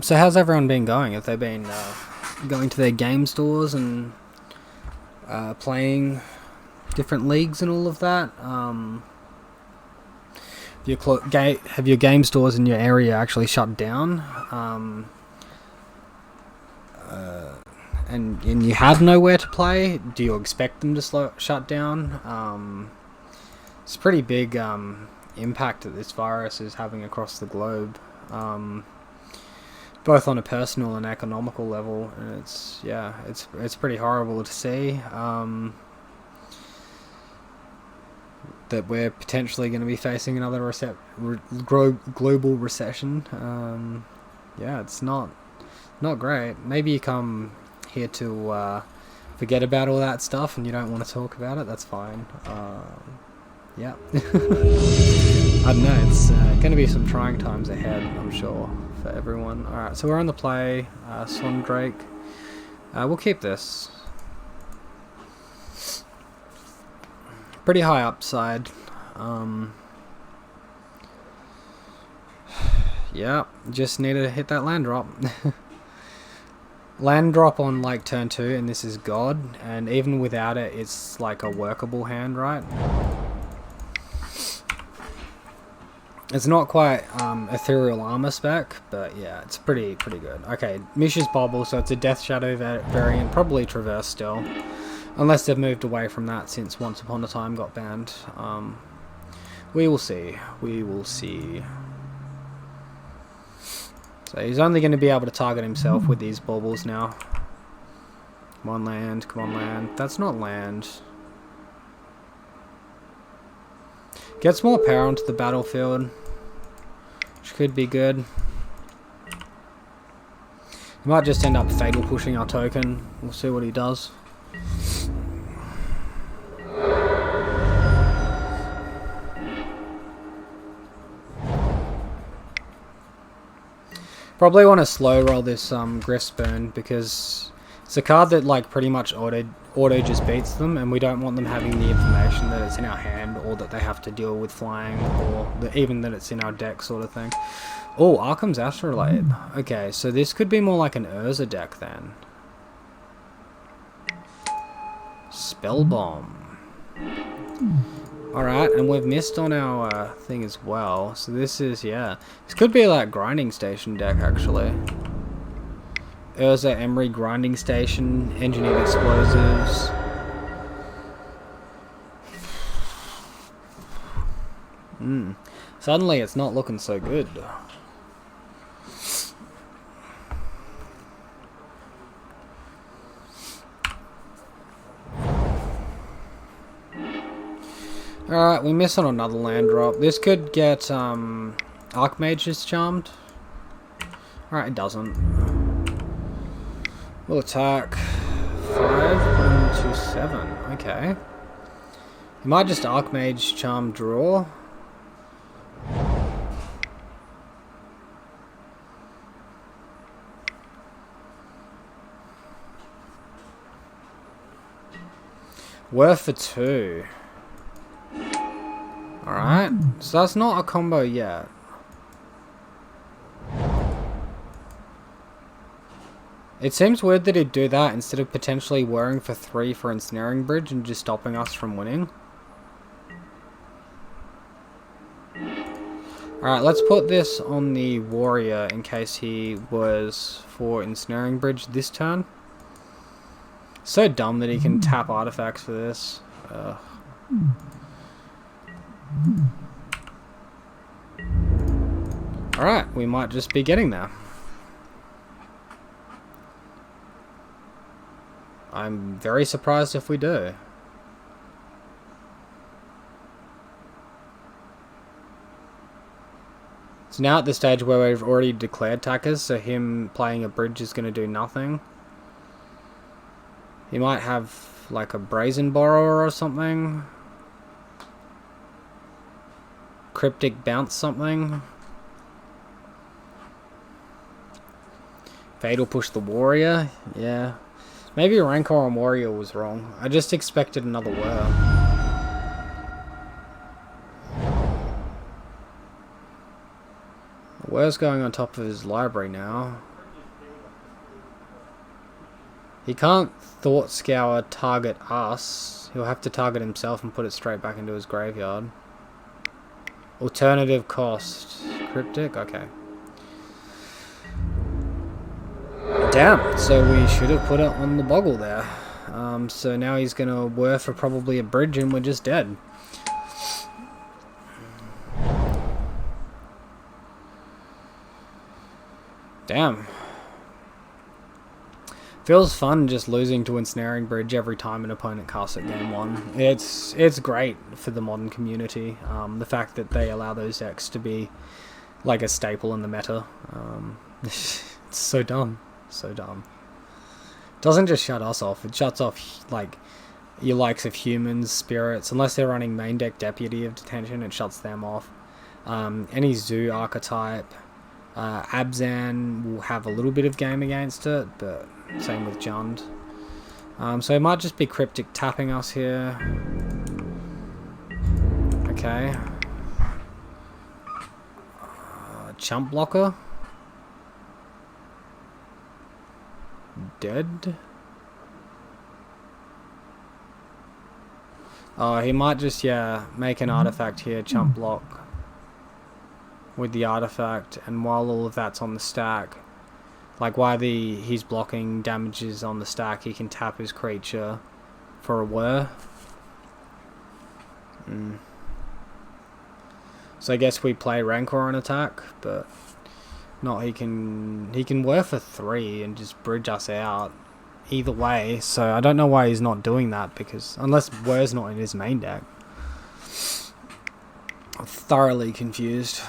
So how's everyone been going? Have they been going to their game stores and playing different leagues and all of that? Have your game stores in your area actually shut down? And you have nowhere to play? Do you expect them to shut down? It's a pretty big impact that this virus is having across the globe, both on a personal and economical level, and it's pretty horrible to see that we're potentially going to be facing another global recession. Yeah, it's not great. Maybe you come here to forget about all that stuff and you don't want to talk about it, that's fine. Yeah. I don't know, it's going to be some trying times ahead, I'm sure, for everyone. Alright, so we're on the play, Swan Drake. We'll keep this. Pretty high upside. Yeah, just need to hit that land drop. Land drop on like turn 2 and this is God, and even without it, it's like a workable hand, right? It's not quite ethereal armor spec, but yeah, it's pretty good. Okay, Mish's Bogles, so it's a Death Shadow variant, probably Traverse still, unless they've moved away from that since Once Upon a Time got banned. We will see. We will see. So he's only going to be able to target himself with these baubles now. Come on, land. Come on, land. That's not land. Gets more power onto the battlefield, which could be good. He might just end up fatal pushing our token. We'll see what he does. Probably want to slow roll this Griffsburn because it's a card that like pretty much auto just beats them, and we don't want them having the information that it's in our hand or that they have to deal with flying, or even that it's in our deck sort of thing. Oh, Arkham's Astrolabe. Okay, so this could be more like an Urza deck then. Spell Bomb. Alright, and we've missed on our thing as well. So this is, yeah. This could be like grinding station deck, actually. Urza Emery grinding station, engineered explosives. Suddenly it's not looking so good. Alright, we miss on another land drop. This could get Archmage's charmed. Alright, it doesn't. We'll attack 5, 1, 2, 7. Okay. He might just Archmage charm draw. Worth for 2. Alright, so that's not a combo yet. It seems weird that he'd do that instead of potentially whirring for 3 for Ensnaring Bridge and just stopping us from winning. Alright, let's put this on the Warrior in case he was for Ensnaring Bridge this turn. So dumb that he can tap artifacts for this. Ugh. Alright, we might just be getting there. I'm very surprised if we do. So now at the stage where we've already declared attackers, so him playing a bridge is going to do nothing. He might have like a Brazen Borrower or something. Cryptic Bounce something. Fatal Push the Warrior. Yeah. Maybe Rancor on Warrior was wrong. I just expected another Whir. Whir's going on top of his library now. He can't Thought Scour target us. He'll have to target himself and put it straight back into his graveyard. Alternative cost. Cryptic? Okay. Damn, so we should have put it on the Boggle there. So now he's going to whir for probably a bridge and we're just dead. Damn. Feels fun just losing to Ensnaring Bridge every time an opponent casts at game 1. It's great for the modern community. The fact that they allow those decks to be like a staple in the meta. It's so dumb. So dumb. Doesn't just shut us off. It shuts off like your likes of humans, spirits. Unless they're running main deck Deputy of Detention, it shuts them off. Any Zoo archetype. Abzan will have a little bit of game against it, but same with Jund. So it might just be Cryptic tapping us here. Okay. Chump Blocker. Dead. Oh, he might just, yeah, make an artifact here, Chump Block. With the artifact, and while all of that's on the stack, like while he's blocking damages on the stack, he can tap his creature for a whir. So I guess we play Rancor on attack, but not he can whir for 3 and just bridge us out either way. So I don't know why he's not doing that, because unless whir's not in his main deck. I'm thoroughly confused.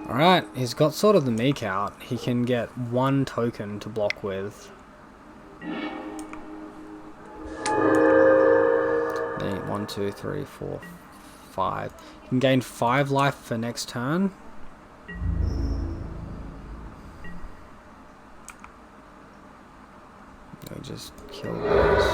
Alright, he's got sort of the meek out. He can get 1 token to block with. 1, 2, 3, 4, 5. You can gain 5 life for next turn. We just kill this.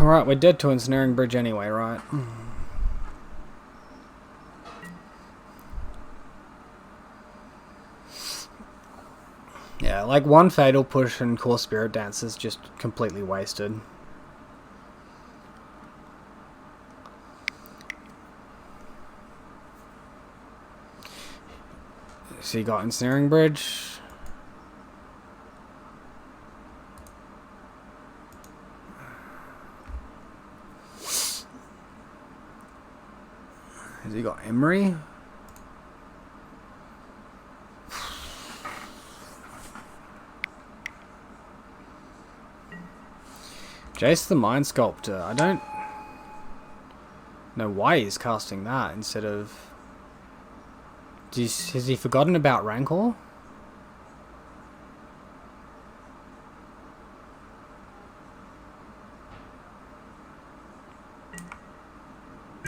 Alright, we're dead to Ensnaring Bridge anyway, right? Yeah, like one Fatal Push and Core Spirit Dance is just completely wasted. So you got Ensnaring Bridge. Has he got Emery? Jace the Mind Sculptor. I don't know why he's casting that instead of... Has he forgotten about Rancor?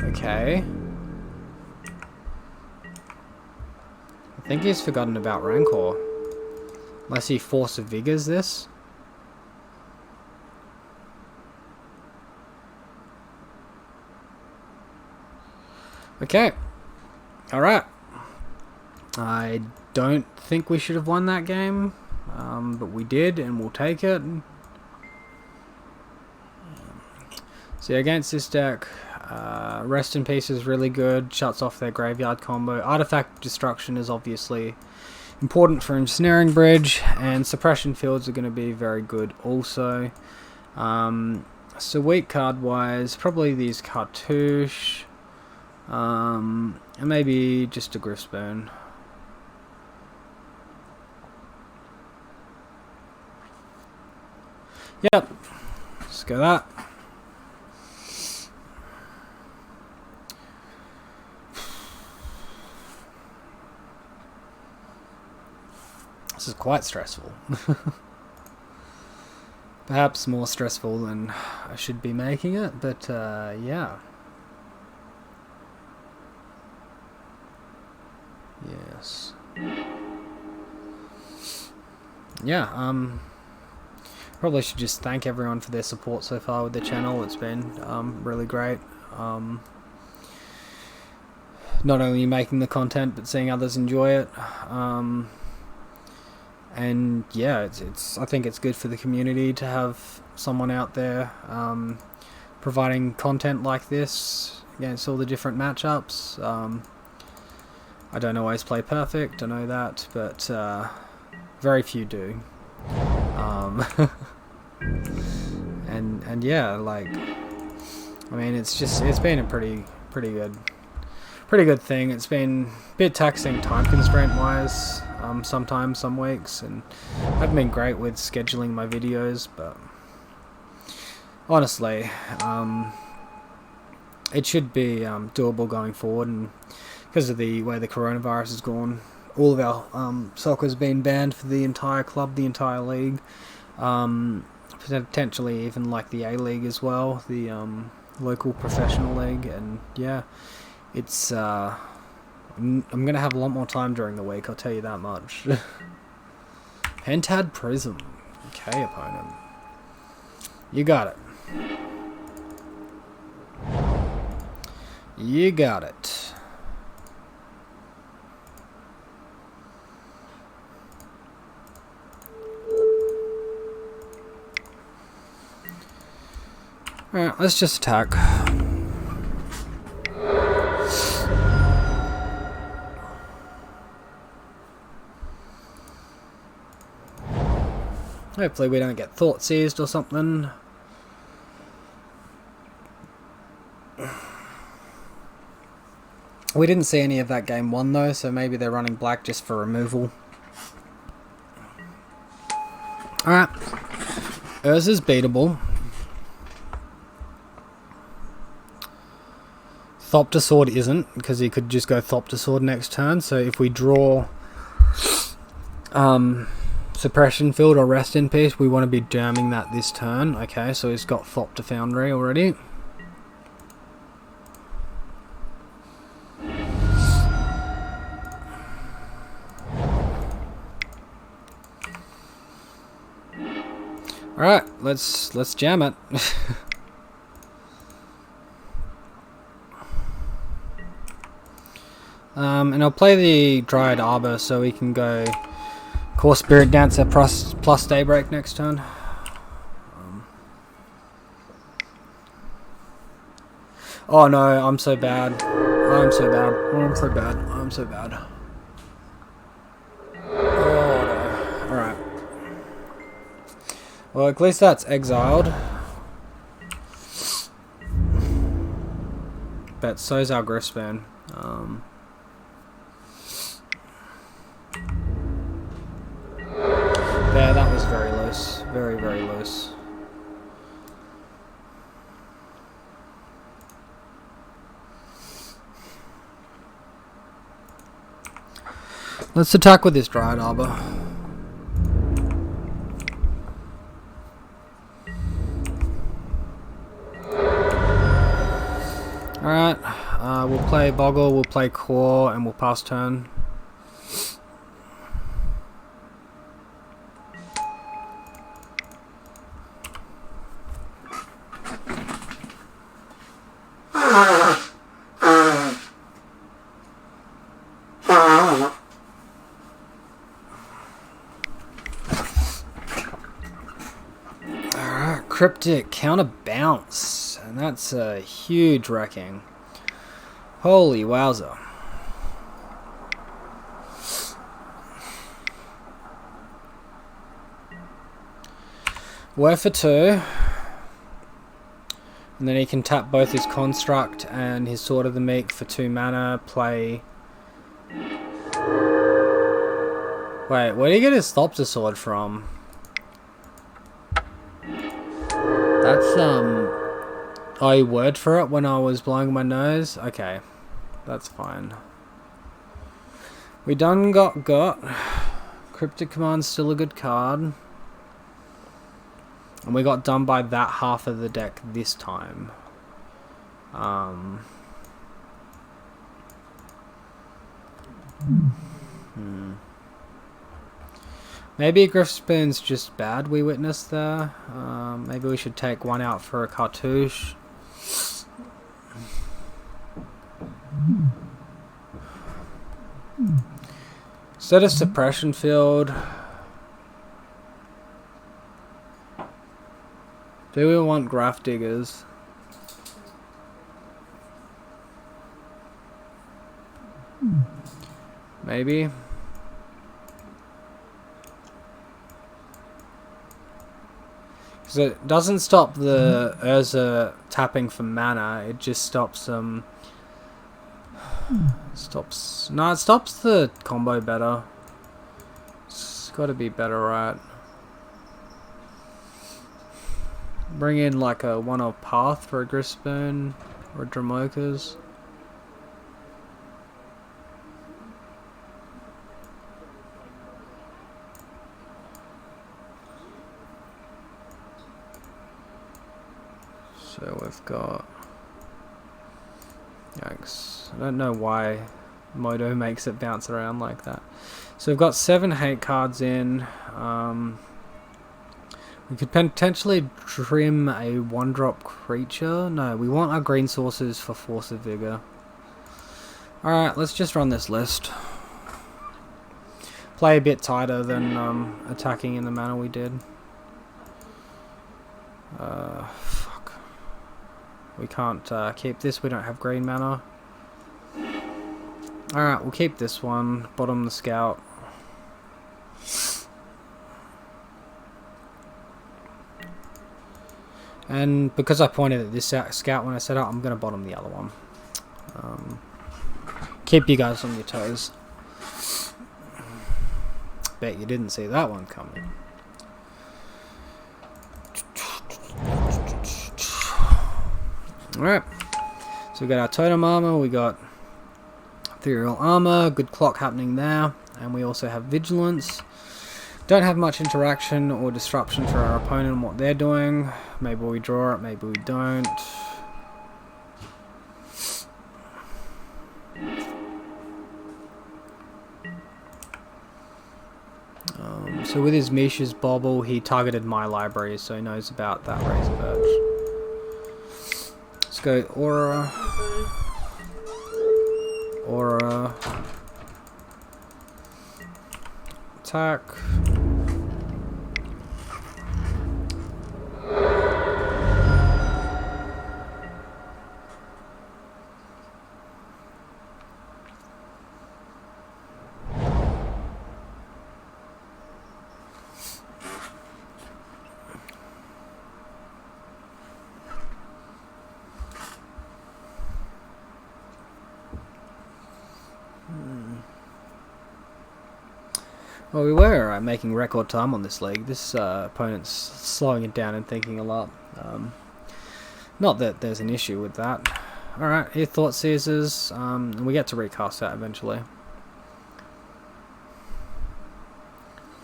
Okay. I think he's forgotten about Rancor. Unless he Force of Vigors this. Okay. Alright. I don't think we should have won that game. But we did, and we'll take it. So against this deck, Rest in Peace is really good. Shuts off their graveyard combo. Artifact Destruction is obviously important for Ensnaring Bridge. And Suppression Fields are going to be very good also. So weak card wise, probably these Cartouche. And maybe just a Griffspoon. Yep. Let's go that. This is quite stressful. Perhaps more stressful than I should be making it, but yeah. Yes. Yeah, probably should just thank everyone for their support so far with the channel. It's been really great. Not only making the content, but seeing others enjoy it. And yeah, it's I think it's good for the community to have someone out there providing content like this against all the different matchups. I don't always play perfect, I know that, but very few do. And yeah, like, I mean, it's been a pretty good thing. It's been a bit taxing time constraint wise, sometimes, some weeks, and I've been great with scheduling my videos, but honestly, it should be doable going forward, and because of the way the coronavirus has gone, all of our soccer's been banned for the entire club, the entire league, potentially even like the A-League as well, the local professional league, and yeah, it's I'm gonna have a lot more time during the week, I'll tell you that much. Pentad Prism. Okay, opponent. You got it. You got it. Alright, let's just attack. Hopefully we don't get thought seized or something. We didn't see any of that game 1 though, so maybe they're running black just for removal. Alright. Urza's beatable. Thopter isn't, because he could just go Thopter next turn, so if we draw Suppression Field or Rest in Peace, we want to be jamming that this turn. Okay, so he's got Thopter Foundry already. Alright, let's jam it. And I'll play the Dryad Arbor so we can go Core Spirit Dancer plus Daybreak next turn. Oh no, I'm so bad. I'm so bad. I'm so bad. I'm so bad. Oh no. Alright. Well, at least that's exiled. But so's our Griffspoon. Yeah, that was very loose. Very, very loose. Let's attack with this Dryad Arbor. Alright, we'll play Boggle, we'll play Core, and we'll pass turn. Alright, Cryptic counterbounce, and that's a huge wrecking. Holy wowza. We're for 2. And then he can tap both his Construct and his Sword of the Meek for 2 mana, play... Wait, where did he get his Thopter Sword from? That's, oh, you word for it when I was blowing my nose? Okay. That's fine. We done got. Cryptic Command's still a good card. And we got done by that half of the deck this time. Maybe Griffspoon's just bad we witnessed there. Maybe we should take one out for a Cartouche. Instead of Suppression Field, do we want Graph Diggers? Maybe. Because it doesn't stop the Urza tapping for mana, it just stops them. No, it stops the combo better. It's got to be better, right? Bring in like a 1-off Path for a Griffspoon or a Dramokas. So we've got... Yikes. I don't know why Modo makes it bounce around like that. So we've got 7 hate cards in. We could potentially trim a 1-drop creature. No, we want our green sources for Force of Vigor. Alright, let's just run this list. Play a bit tighter than attacking in the manner we did. Fuck. We can't keep this, we don't have green mana. Alright, we'll keep this one. Bottom the Scout. And because I pointed at this Scout when I said it, I'm going to bottom the other one. Keep you guys on your toes. Bet you didn't see that one coming. Alright. So we got our Totem Armor, we got Ethereal Armor, good clock happening there, and we also have Vigilance. Don't have much interaction or disruption for our opponent and what they're doing. Maybe we draw it, maybe we don't. So with his Misha's Bobble, he targeted my library, so he knows about that Razor Verge. Let's go Aura. Aura. Attack. Well, we were making record time on this league. This opponent's slowing it down and thinking a lot. Not that there's an issue with that. Alright, here Thought Seizes, and we get to recast that eventually.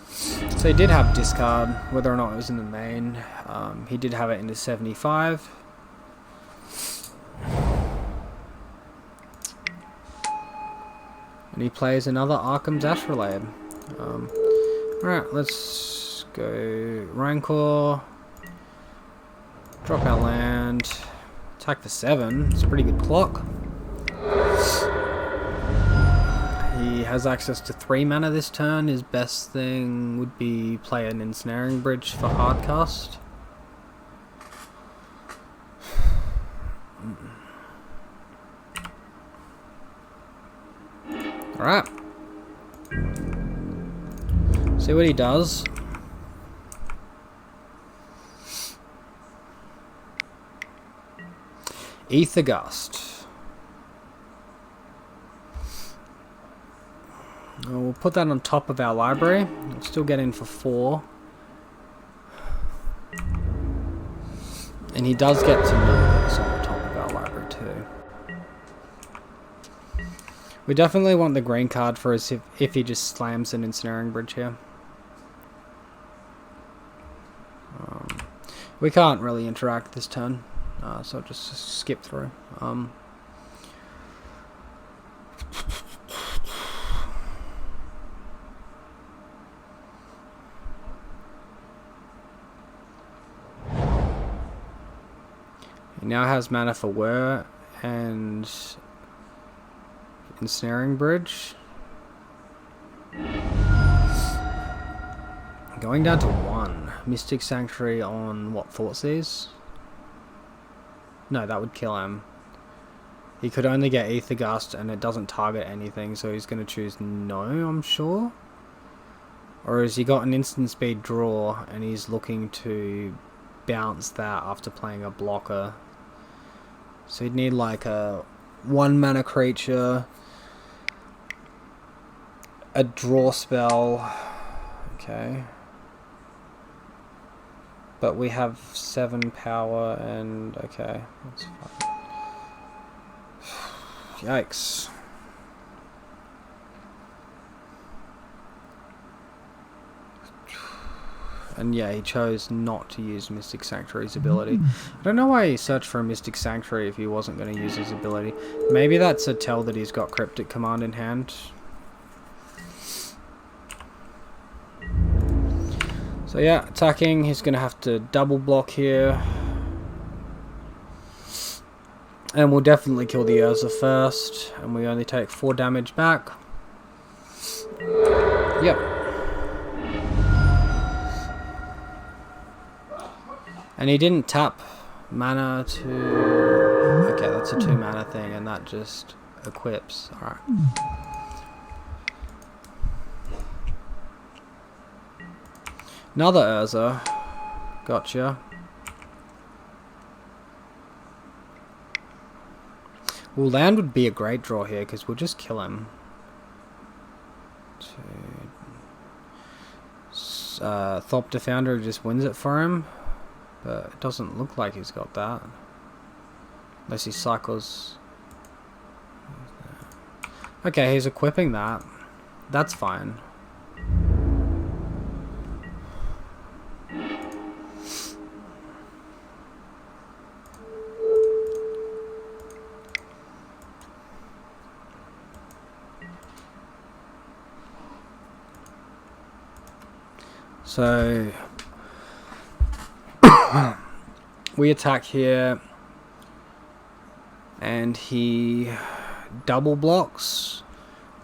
So he did have discard, whether or not it was in the main. He did have it into 75. And he plays another Arkham's Astrolabe. Alright, let's go Rancor. Drop our land. Attack for 7. It's a pretty good clock. He has access to 3 mana this turn. His best thing would be play an Ensnaring Bridge for hardcast. Alright. See what he does. Ether Gust. We'll put that on top of our library. We'll still get in for 4. And he does get to know this on the top of our library too. We definitely want the green card for us if he just slams an Ensnaring Bridge here. We can't really interact this turn, so I'll just skip through. He now has mana for Whir and Ensnaring Bridge. Going down to 1. Mystic Sanctuary on what, Thoughtseize? No, that would kill him. He could only get Ether Gust and it doesn't target anything, so he's going to choose no, I'm sure. Or has he got an instant speed draw and he's looking to bounce that after playing a blocker? So he'd need like a 1 mana creature, a draw spell. Okay. But we have 7 power and okay, that's fine. Yikes. And yeah, he chose not to use Mystic Sanctuary's ability. I don't know why he searched for a Mystic Sanctuary if he wasn't going to use his ability. Maybe that's a tell that he's got Cryptic Command in hand. So yeah, attacking, he's going to have to double block here. And we'll definitely kill the Urza first. And we only take 4 damage back. Yep. And he didn't tap mana to... Okay, that's a 2 mana thing and that just equips. Alright. Another Urza. Gotcha. Well, land would be a great draw here because we'll just kill him. Thop Defounder just wins it for him. But it doesn't look like he's got that. Unless he cycles. Okay, he's equipping that. That's fine. So we attack here and he double blocks,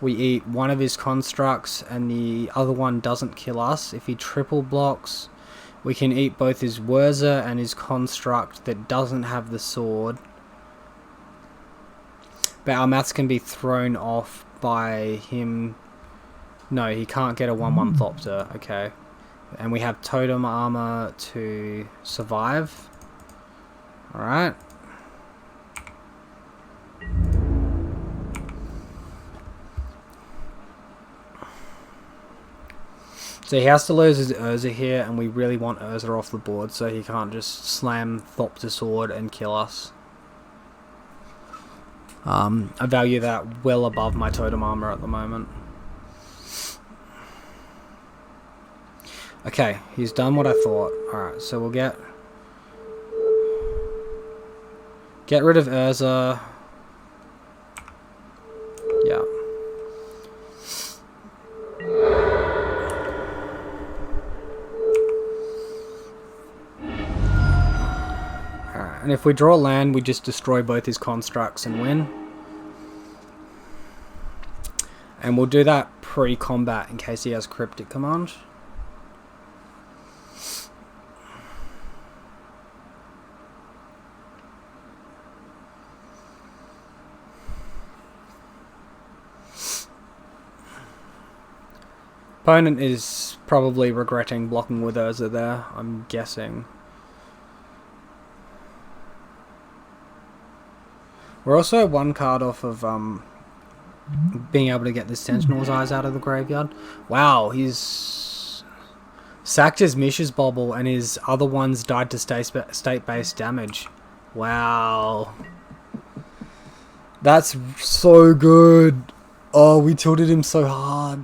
we eat one of his constructs and the other one doesn't kill us. If he triple blocks, we can eat both his Wurzer and his construct that doesn't have the sword. But our maths can be thrown off by him. No, he can't get a 1/1 Thopter. Okay. And we have totem armor to survive. Alright. So he has to lose his Urza here, and we really want Urza off the board so he can't just slam Thopter Sword and kill us. I value that well above my totem armor at the moment. Okay, he's done what I thought. Alright, so we'll get rid of Urza. Yeah. Alright, and if we draw land, we just destroy both his constructs and win. And we'll do that pre-combat in case he has Cryptic Command. Opponent is probably regretting blocking with Urza there, I'm guessing. We're also one card off of being able to get the Sentinel's Eyes out of the graveyard. Wow, he's sacked his Mish's Bobble and his other ones died to state-based damage. Wow. That's so good. Oh, we tilted him so hard.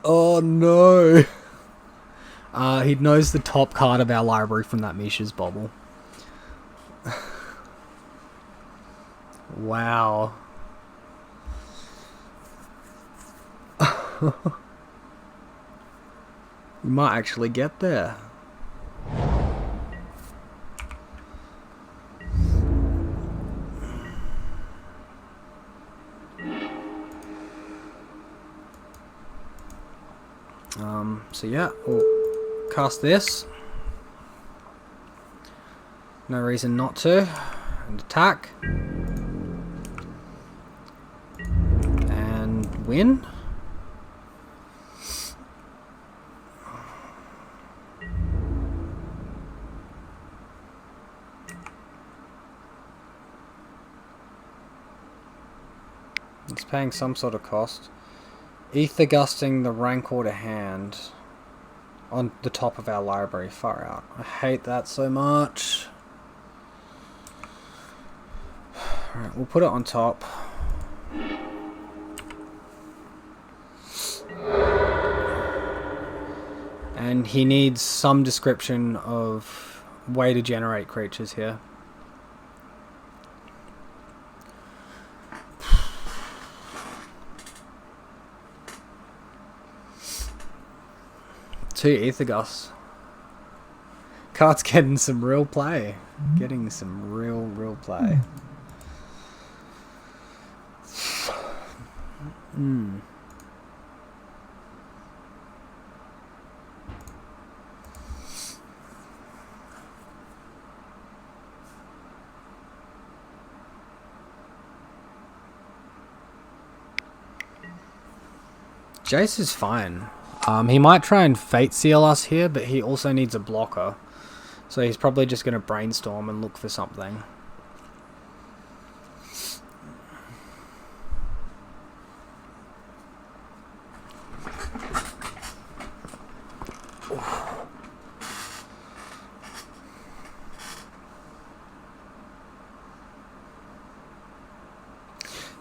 Oh no. He knows the top card of our library from that Mish's Bobble. Wow. We might actually get there. So yeah, we'll cast this. No reason not to. And attack. And win. It's paying some sort of cost. Ether Gusting the Rancor to hand on the top of our library. Far out. I hate that so much. Alright, we'll put it on top. And he needs some description of way to generate creatures here. Two Aethergus. Card's getting some real play. Getting some real play. Jace is fine. He might try and Fate Seal us here, but he also needs a blocker. So he's probably just going to brainstorm and look for something.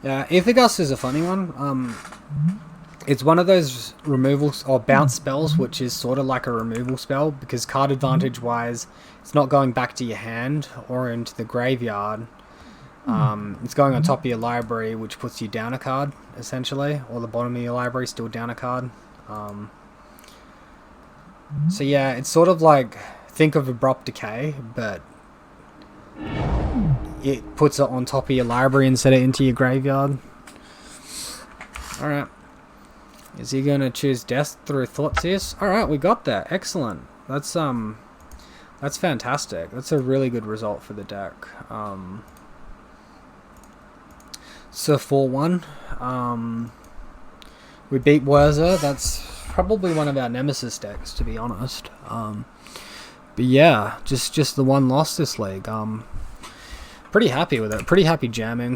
Yeah, Aethergus is a funny one. It's one of those removals or bounce spells, which is sort of like a removal spell, because card advantage wise, it's not going back to your hand or into the graveyard. It's going on top of your library, which puts you down a card, essentially, or the bottom of your library, still down a card. So yeah, it's sort of like, think of Abrupt Decay, but it puts it on top of your library instead of into your graveyard. Alright. Is he going to choose death through Thoughtseize? Alright, we got that. Excellent. That's fantastic. That's a really good result for the deck. So 4-1. We beat Werzer. That's probably one of our nemesis decks, to be honest. But yeah, just the one loss this league. Pretty happy with it. Pretty happy jamming.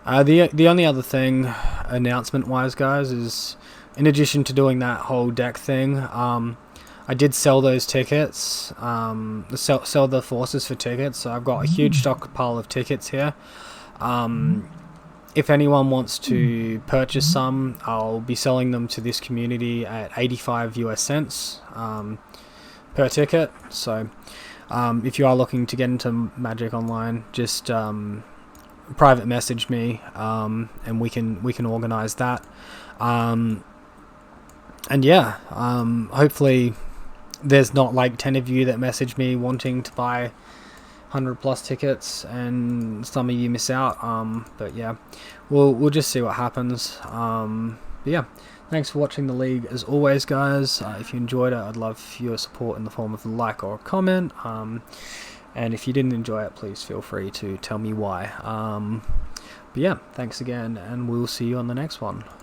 The only other thing, announcement-wise, guys, is in addition to doing that whole deck thing, I did sell those tickets. Sell the forces for tickets. So I've got a huge stockpile of tickets here. If anyone wants to purchase some, I'll be selling them to this community at 85 US cents per ticket. So if you are looking to get into Magic Online, just private message me, and we can organize that. And yeah, hopefully there's not like 10 of you that message me wanting to buy 100+ tickets and some of you miss out. But yeah, we'll just see what happens. But yeah, thanks for watching the league as always, guys. If you enjoyed it, I'd love your support in the form of a like or a comment. And if you didn't enjoy it, please feel free to tell me why. But yeah, thanks again, and we'll see you on the next one.